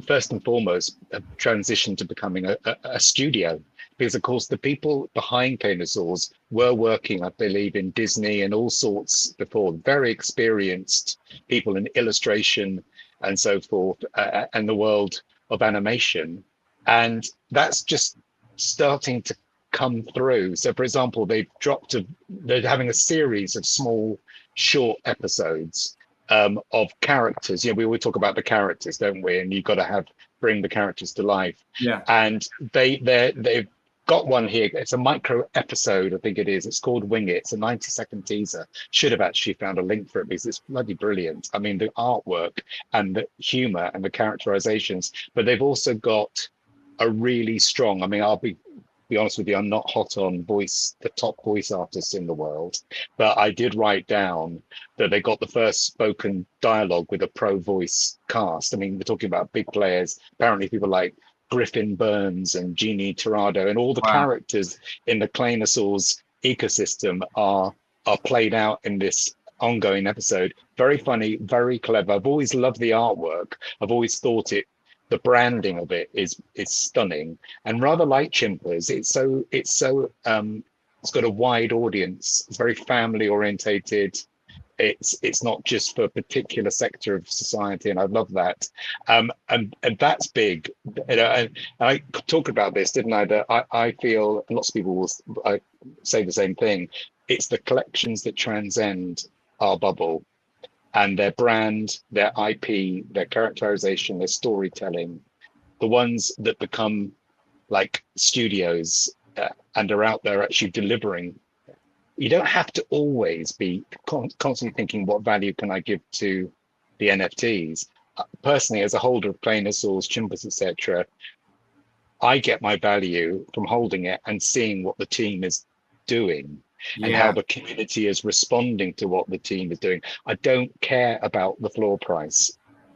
first and foremost a transition to becoming a studio. Because of course the people behind Dinosaurs were working, I believe, in Disney and all sorts before, very experienced people in illustration and so forth, and the world of animation. And that's just starting to come through. So, for example, they're having a series of small, short episodes of characters. You know, we always talk about the characters, don't we? And you've got to bring the characters to life. Yeah. And they've got one here. It's a micro episode, I think it is. It's called Wing It. It's a 90-second teaser. Should have actually found a link for it because it's bloody brilliant. I mean, the artwork and the humor and the characterizations, but they've also got a really strong, I mean, I'll be honest with you, I'm not hot on the top voice artists in the world, but I did write down that they got the first spoken dialogue with a pro voice cast. I mean, we're talking about big players. Apparently, people like Griffin Burns and Jeannie Torrado and all the Wow. characters in the Claynosaurs ecosystem are played out in this ongoing episode. Very funny, very clever. I've always loved the artwork. I've always thought the branding of it is stunning, and rather like Chimpers, it's got a wide audience. It's very family orientated. It's not just for a particular sector of society, and I love that. And that's big. You know, and I talked about this, didn't I? That I feel, and lots of people will say the same thing. It's the collections that transcend our bubble, and their brand, their IP, their characterization, their storytelling, the ones that become like studios and are out there actually delivering. You don't have to always be constantly thinking, what value can I give to the NFTs? Personally, as a holder of Planosaurs, Chimbers, etc., I get my value from holding it and seeing what the team is doing and how Yeah. the community is responding to what the team is doing. I don't care about the floor price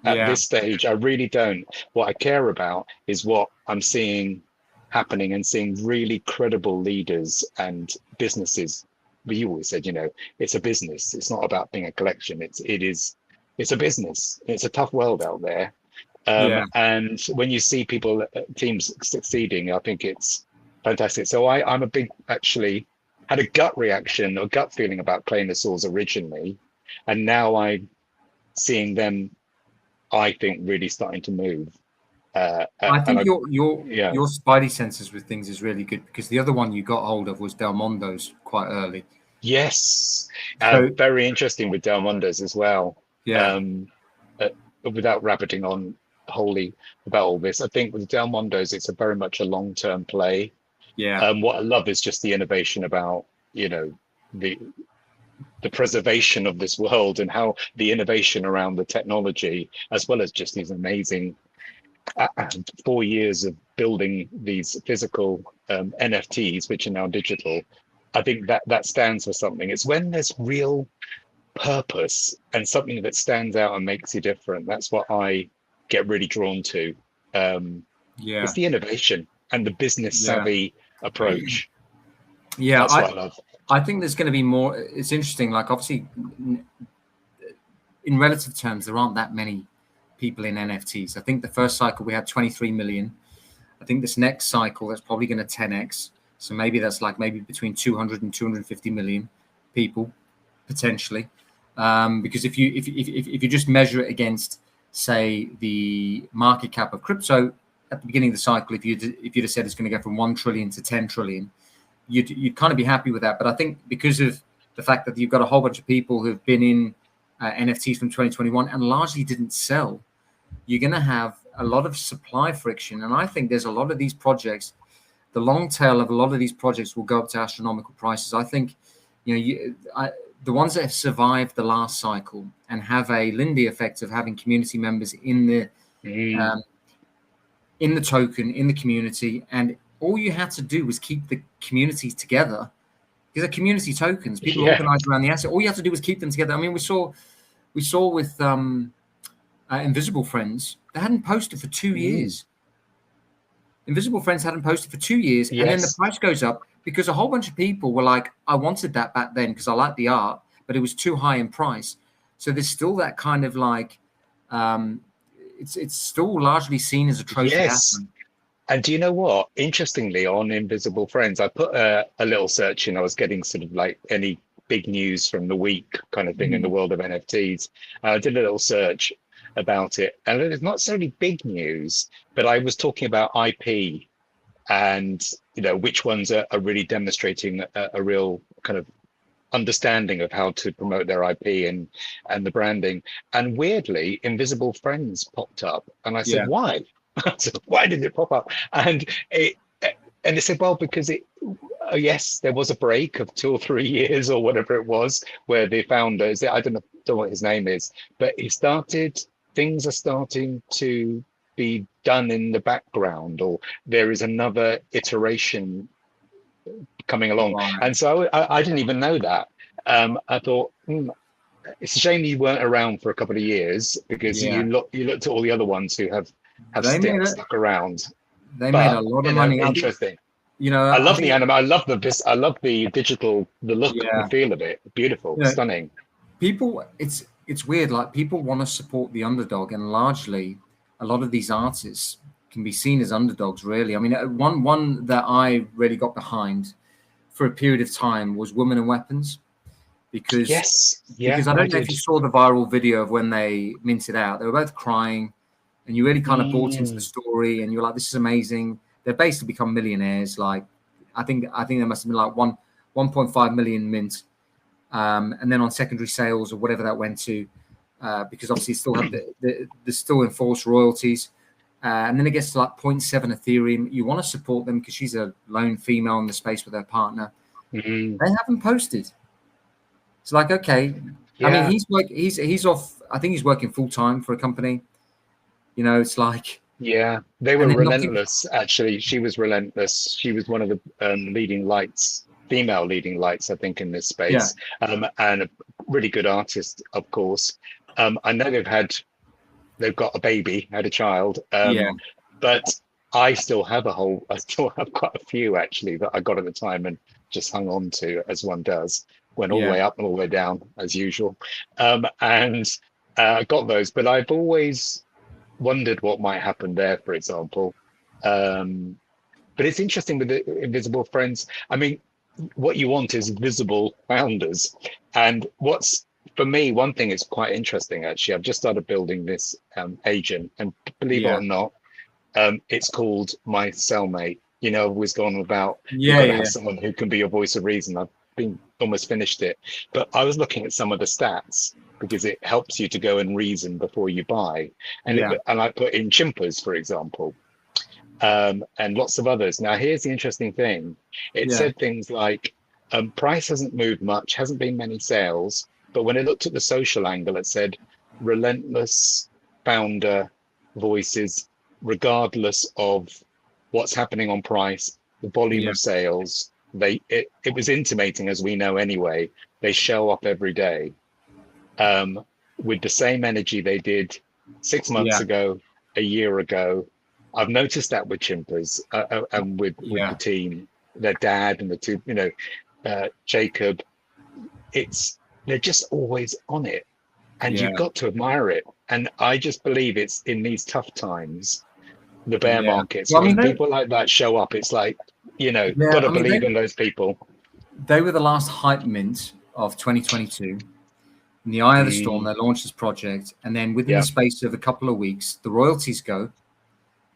at Yeah. this stage. I really don't. What I care about is what I'm seeing happening and seeing really credible leaders and businesses. But you always said, you know, it's a business. It's not about being a collection. It's a business. It's a tough world out there. Yeah. And when you see people, teams succeeding, I think it's fantastic. So I'm a big, actually, had a gut reaction or gut feeling about Claynosaurs originally, and now I'm seeing them, I think, really starting to move. I And think yeah, your spidey senses with things is really good, because the other one you got hold of was Del Mondo's quite early. yes, So very interesting with Del Mondo's as well. yeah, Um, uh, without rabbiting on wholly about all this, I think with Del Mondo's, it's a very much a long-term play. yeah, What I love is just the innovation about, you know, the the preservation of this world and how the innovation around the technology, as well as just these amazing 4 years of building these physical NFTs, which are now digital. I think that that stands for something. It's when there's real purpose and something that stands out and makes you different. That's what I get really drawn to. It's Yeah, the innovation and the business yeah, savvy approach. yeah. That's what I love. I think there's going to be more. It's interesting. Like obviously, in relative terms, there aren't that many people in NFTs. I think the first cycle we had 23 million. I think this next cycle that's probably going to 10x. So maybe that's like maybe between 200 and 250 million people potentially. Because if you just measure it against, say, the market cap of crypto at the beginning of the cycle, if you'd have said it's going to go from 1 trillion to 10 trillion, you'd kind of be happy with that. But I think because of the fact that you've got a whole bunch of people who've been in NFTs from 2021 and largely didn't sell, you're going to have a lot of supply friction. And I think there's a lot of these projects, the long tail of a lot of these projects will go up to astronomical prices. I think, the ones that have survived the last cycle and have a Lindy effect of having community members in the token, in the community, and all you had to do was keep the community together. Because they're community tokens, people organize around the asset. All you have to do was keep them together. I mean, we saw with Invisible Friends, they hadn't posted for 2 years. Invisible Friends hadn't posted for 2 years, and then the price goes up because a whole bunch of people were like, I wanted that back then because I liked the art, but it was too high in price. So there's still that kind of like, it's still largely seen as a trophy asset. And do you know what? Interestingly, on Invisible Friends, I put a little search in. I was getting sort of like any big news from the week kind of thing in the world of NFTs. I did a little search about it, and it's not necessarily big news, but I was talking about IP and which ones are really demonstrating a real kind of understanding of how to promote their IP and the branding. And weirdly, Invisible Friends popped up, and I said, "Why?" So why did it pop up? And they said, well, because yes, there was a break of 2 or 3 years or whatever it was, where the founder I don't know what his name is, but things are starting to be done in the background, or there is another iteration coming along. Wow. And so I didn't even know that. I thought, it's a shame you weren't around for a couple of years, because you looked at all the other ones who have stuck around. They made a lot of money. Interesting. I love the anime. I love the digital, the look and feel of it. Beautiful, stunning. People, it's weird. Like, people want to support the underdog, and largely, a lot of these artists can be seen as underdogs. Really, I mean, one that I really got behind for a period of time was Women and Weapons, because because I don't know if you saw the viral video of when they minted out. They were both crying, and you really kind of bought into the story, and you're like, this is amazing. They've basically become millionaires. Like, I think there must have been like 1.5 million mint, and then on secondary sales or whatever that went to, because obviously still have the still enforced royalties, and then it gets to like 0.7 Ethereum. You want to support them because she's a lone female in the space with her partner. They haven't posted. It's like, okay, I mean, he's off. I think he's working full time for a company. It's like, they were relentless. Actually, she was relentless. She was one of the female leading lights, I think, in this space, and a really good artist, of course. I know they've got a baby, had a child, but I still have quite a few actually that I got at the time and just hung on to, as one does. Went all the way up and all the way down as usual, and got those. But I've always wondered what might happen there, for example. But it's interesting with the Invisible Friends. I mean, what you want is visible founders. And for me, one thing is quite interesting, actually. I've just started building this agent, and believe it or not, it's called My Cellmate. I've always gone about, you've got to have someone who can be your voice of reason. I've been almost finished it, but I was looking at some of the stats, because it helps you to go and reason before you buy. And I put in Chimpers, for example, and lots of others. Now, here's the interesting thing. It said things like, Price hasn't moved much, hasn't been many sales, but when it looked at the social angle, it said relentless founder voices, regardless of what's happening on price, the volume Yeah. of sales. It was intimating, as we know anyway, they show up every day with the same energy they did 6 months Yeah. ago, a year ago. I've noticed that with Chimpers and with the team, their dad and the two, Jacob. They're just always on it, and you've got to admire it. And I just believe it's in these tough times, the bear markets, Well, I mean, when people like that show up, it's like, got to believe in those people. They were the last hype mint of 2022. In the eye of the storm, they launched this project, and then within the space of a couple of weeks, the royalties go.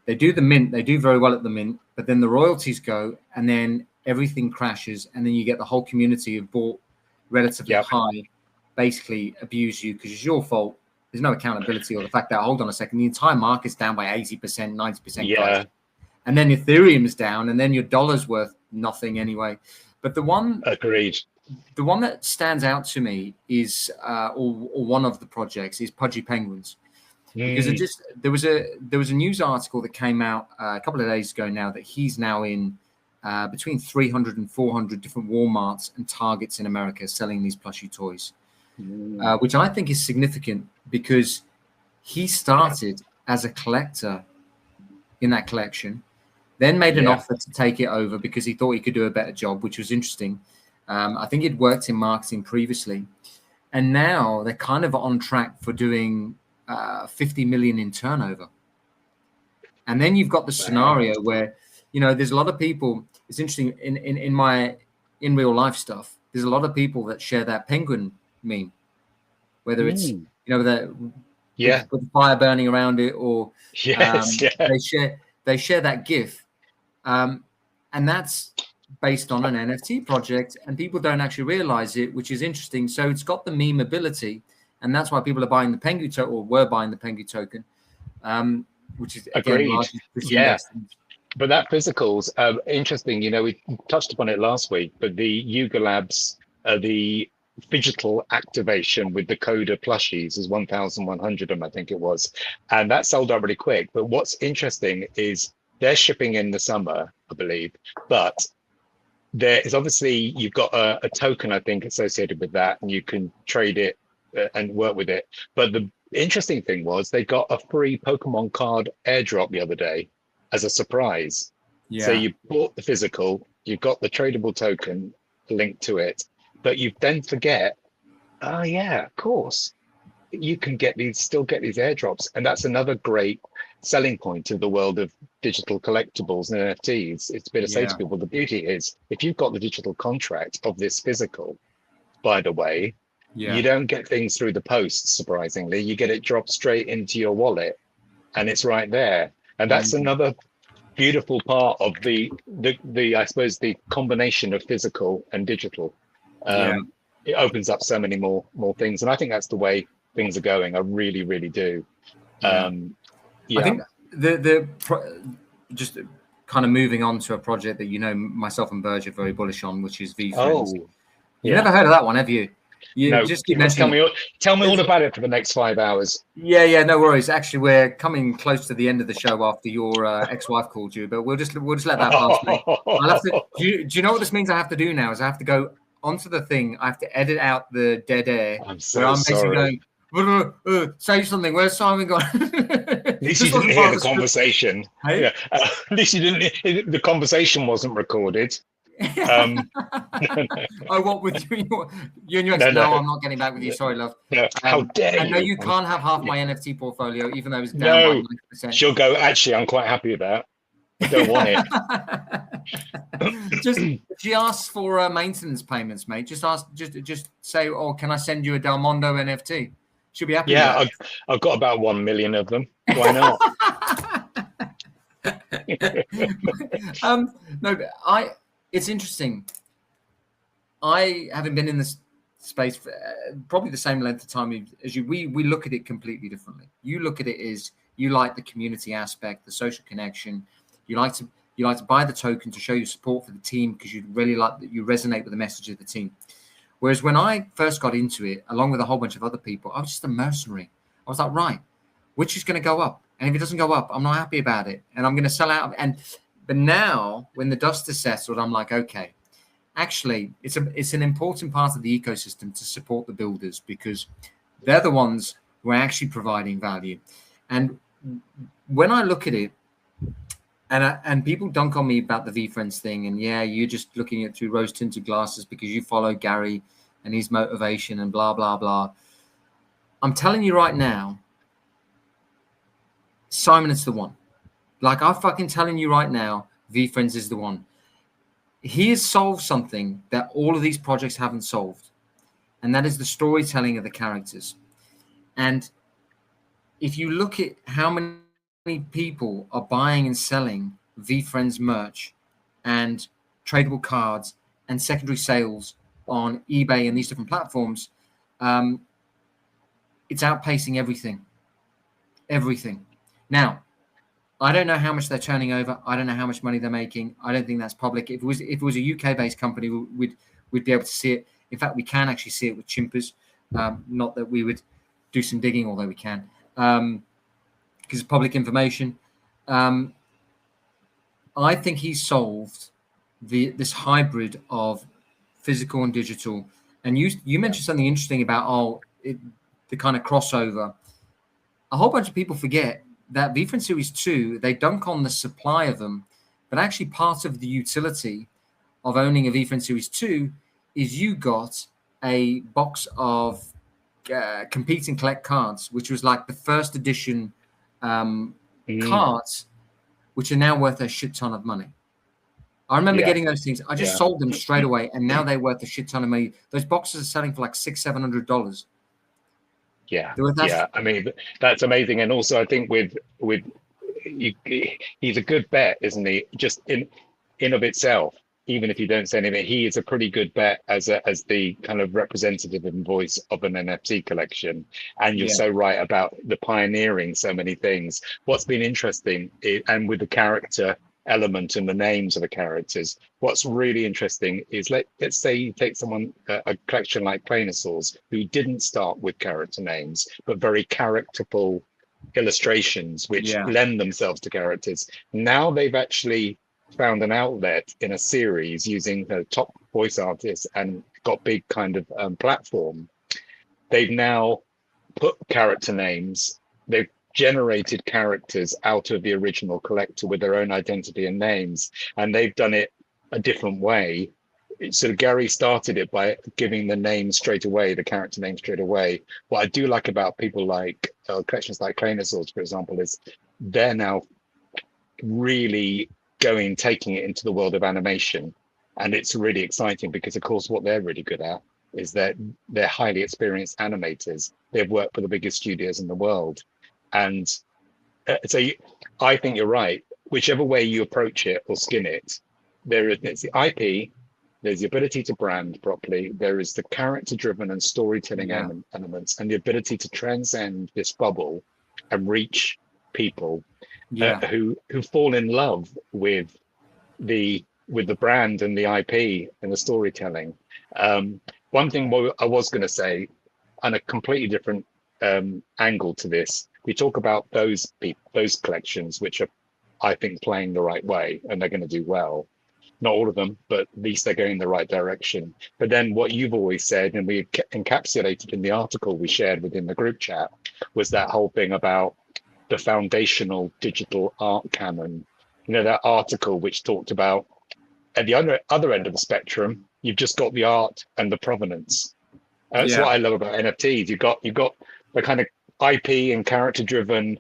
They do the mint, they do very well at the mint, but then the royalties go, and then everything crashes, and then you get the whole community who bought relatively high, basically abuse you because it's your fault. There's no accountability, or the fact that, hold on a second, the entire market's down by 80%, 90% price. And then Ethereum is down, and then your dollar's worth nothing anyway. But the one that stands out to me is, or one of the projects is Pudgy Penguins, because there was a news article that came out a couple of days ago now that he's now in between 300 and 400 different Walmarts and Targets in America selling these plushie toys, which I think is significant because he started as a collector in that collection, then made an offer to take it over because he thought he could do a better job, which was interesting. I think he'd worked in marketing previously, and now they're kind of on track for doing 50 million in turnover. And then you've got the scenario where, there's a lot of people. It's interesting in real life stuff. There's a lot of people that share that penguin meme, whether it's with the fire burning around it, or they share that GIF, and that's based on an NFT project, and people don't actually realize it, which is interesting. So it's got the meme ability, and that's why people are buying the Pengu token, or were buying the Pengu token, which is again largely But that physical's interesting. We touched upon it last week, but the Yuga Labs, the digital activation with the Coda plushies is 1,100 of them, I think it was, and that sold out really quick. But what's interesting is they're shipping in the summer, I believe, but there is obviously, you've got a token, I think, associated with that, and you can trade it and work with it. But the interesting thing was they got a free Pokemon card airdrop the other day as a surprise. So you bought the physical, you've got the tradable token linked to it, but you then forget, of course, you can still get these airdrops. And that's another great selling point of the world of digital collectibles and NFTs. It's been to say to people, the beauty is, if you've got the digital contract of this physical, by the way, you don't get things through the post, surprisingly. You get it dropped straight into your wallet, and it's right there. And that's another beautiful part of the I suppose the combination of physical and digital. It opens up so many more things, and I think that's the way things are going. I really, really do. I think just kind of moving on to a project that myself and Burge are very bullish on, which is VFriends. You've never heard of that one, have you? No, just tell me all about it for the next 5 hours. Yeah, no worries. Actually, we're coming close to the end of the show after your ex-wife called you, but we'll just let that pass me. I'll have to. Do you know what this means? I have to do now is I have to go onto the thing. I have to edit out the dead air. I'm so sorry. Say something. Where's Simon gone? At least you didn't hear the conversation. Hey? Yeah. At least you didn't. The conversation wasn't recorded. What with you? You and your ex? No, I'm not getting back with you. Sorry, love. No, how dare you? I know you can't have half my NFT portfolio, even though it's down by 90%. She'll go. Actually, I'm quite happy with that. I don't want it. She asks for maintenance payments, mate. Just say, can I send you a Del Mondo NFT? She'll be happy. Yeah, I've got about 1 million of them. Why not? No, but it's interesting. I haven't been in this space for probably the same length of time as you. We look at it completely differently. You look at it as you like the community aspect, the social connection. You You like to buy the token to show your support for the team because you really like that you resonate with the message of the team. Whereas when I first got into it, along with a whole bunch of other people, I was just a mercenary. I was like, right, which is going to go up? And if it doesn't go up, I'm not happy about it. And I'm going to sell out. But now when the dust has settled, I'm like, okay, actually, it's an important part of the ecosystem to support the builders because they're the ones who are actually providing value. And when I look at it, and people dunk on me about the VFriends thing, and yeah, you're just looking at through rose-tinted glasses because you follow Gary and his motivation and blah, blah, blah. I'm telling you right now, Simon is the one. Like, I'm fucking telling you right now, VFriends is the one. He has solved something that all of these projects haven't solved, and that is the storytelling of the characters. And if you look at how many people are buying and selling VFriends merch and tradable cards and secondary sales on eBay and these different platforms, it's outpacing everything. Now, I don't know how much they're turning over. I don't know how much money they're making. I don't think that's public. If it was a UK-based company, we'd be able to see it. In fact, we can actually see it with Chimpers. Not that we would do some digging, although we can, because it's public information. I think he's solved this hybrid of physical and digital. And you mentioned something interesting about the kind of crossover. A whole bunch of people forget that VFriends Series 2, they dunk on the supply of them, but actually part of the utility of owning a VFriends Series 2 is you got a box of Compete and Collect cards, which was like the first edition cards, which are now worth a shit ton of money. I remember getting those things. I just sold them straight away, and now they're worth a shit ton of money. Those boxes are selling for like $600-700. Yeah. I mean, that's amazing. And also, I think he's a good bet, isn't he? Just in of itself, even if you don't say anything, he is a pretty good bet as the kind of representative and voice of an NFT collection. And you're so right about the pioneering so many things. What's been interesting, and with the character element and the names of the characters, what's really interesting is let's say you take someone, a collection like Planosaurs, who didn't start with character names but very characterful illustrations which lend themselves to characters. Now they've actually found an outlet in a series using the top voice artists and got big kind of platform. They've now put character names, they've generated characters out of the original collector with their own identity and names, and they've done it a different way. So Gary started it by giving the name straight away, the character name straight away. What I do like about people like collections like Planosaurs, for example, is they're now really taking it into the world of animation, and it's really exciting because, of course, what they're really good at is that they're highly experienced animators. They've worked for the biggest studios in the world. And so I think you're right. Whichever way you approach it or skin it, it's the IP, there's the ability to brand properly, there is the character-driven and storytelling elements, and the ability to transcend this bubble and reach people who fall in love with the brand and the IP and the storytelling. One thing I was going to say, on a completely different angle to this, we talk about those collections which are, I think, playing the right way and they're going to do well. Not all of them, but at least they're going in the right direction. But then what you've always said, and we encapsulated in the article we shared within the group chat, was that whole thing about the foundational digital art canon. You know, that article which talked about at the other end of the spectrum, you've just got the art and the provenance. That's what I love about NFTs. You've got the kind of IP and character driven,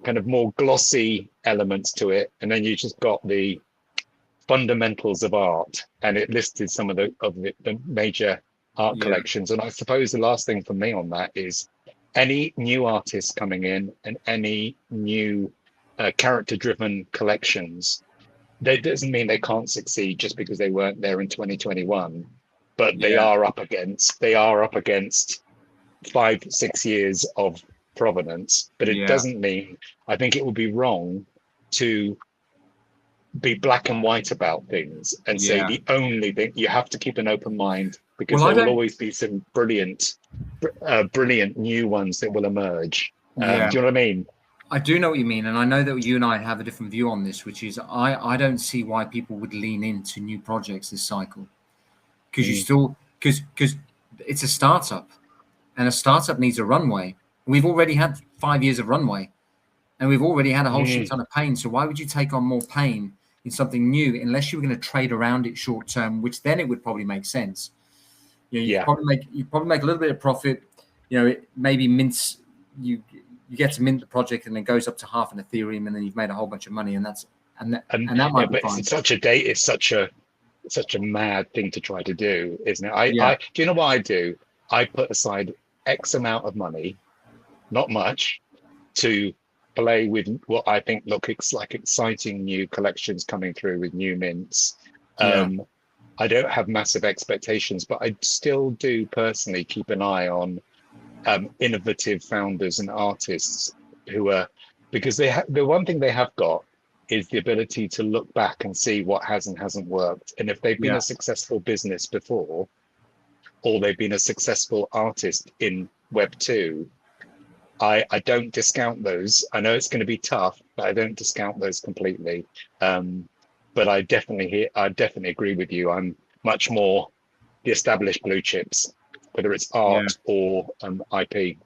kind of more glossy elements to it, and then you just got the fundamentals of art, and it listed some of the major art collections. And I suppose the last thing for me on that is any new artists coming in and any new character driven collections, that doesn't mean they can't succeed just because they weren't there in 2021, but they are up against 5-6 years of provenance. But it doesn't mean, I think it would be wrong to be black and white about things and say Yeah. the only thing. You have to keep an open mind, because Well, I there will don't. always be some brilliant new ones that will emerge. Yeah. Do you know what I mean? I do know what you mean, and I know that you and I have a different view on this, which is I don't see why people would lean into new projects this cycle, because you Mm. still because it's a startup, and a startup needs a runway. We've already had 5 years of runway, and we've already had a whole shit Mm. ton of pain. So why would you take on more pain in something new unless you were going to trade around it short term, which then it would probably make sense. You know, Yeah. you probably make a little bit of profit. You know, it maybe mints you get to mint the project and it goes up to half an Ethereum, and then you've made a whole bunch of money, and that Yeah, might be but fine. it's such a date. It's such a mad thing to try to do, isn't it? Yeah, Do you know what I do? I put aside X amount of money, not much, to play with what I think looks like exciting new collections coming through with new mints. yeah, I don't have massive expectations, but I still do personally keep an eye on innovative founders and artists who are, because the one thing they have got is the ability to look back and see what has and hasn't worked. And if they've been yeah, a successful business before, or they've been a successful artist in Web2, I don't discount those. I know it's going to be tough, but I don't discount those completely. But I definitely agree with you. I'm much more the established blue chips, whether it's yeah. art or IP.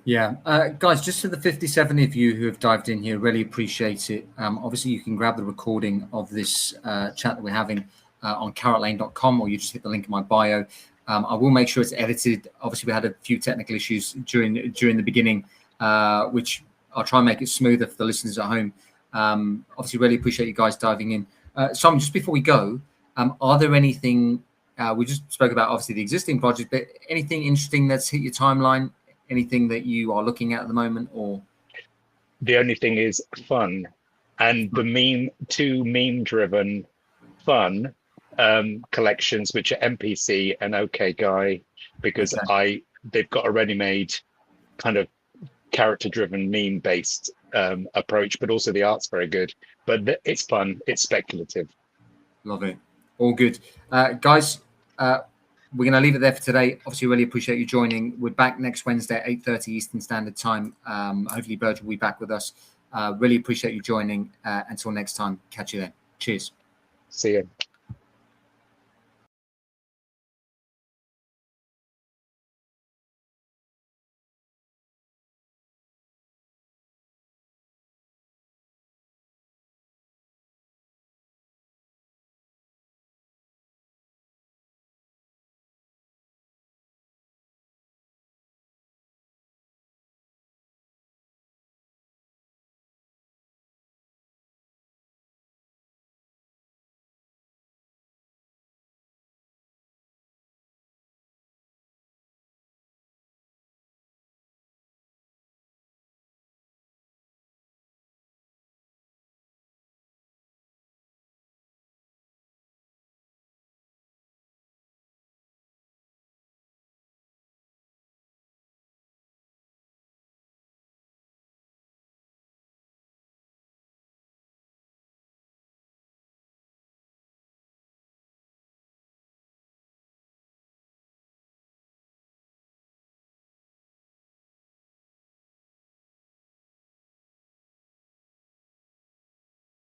Yeah, guys, just to the 57 of you who have dived in here, really appreciate it. Obviously, you can grab the recording of this chat that we're having on carrotlane.com, or you just hit the link in my bio. I will make sure it's edited. Obviously, we had a few technical issues during the beginning, which I'll try and make it smoother for the listeners at home. Obviously, really appreciate you guys diving in. Simon, just before we go, are there anything we just spoke about? Obviously, the existing project, but anything interesting that's hit your timeline? Anything that you are looking at the moment, or The only thing is fun, and the two meme driven fun collections, which are NPC and OK Guy, because okay, they've got a ready made kind of character driven meme based approach, but also the art's very good. But it's fun, it's speculative. love it, all good, guys. We're going to leave it there for today. Obviously, really appreciate you joining. We're back next Wednesday at 8:30 Eastern Standard Time. Hopefully, Virgil will be back with us. Really appreciate you joining. Until next time, catch you then. Cheers. See you.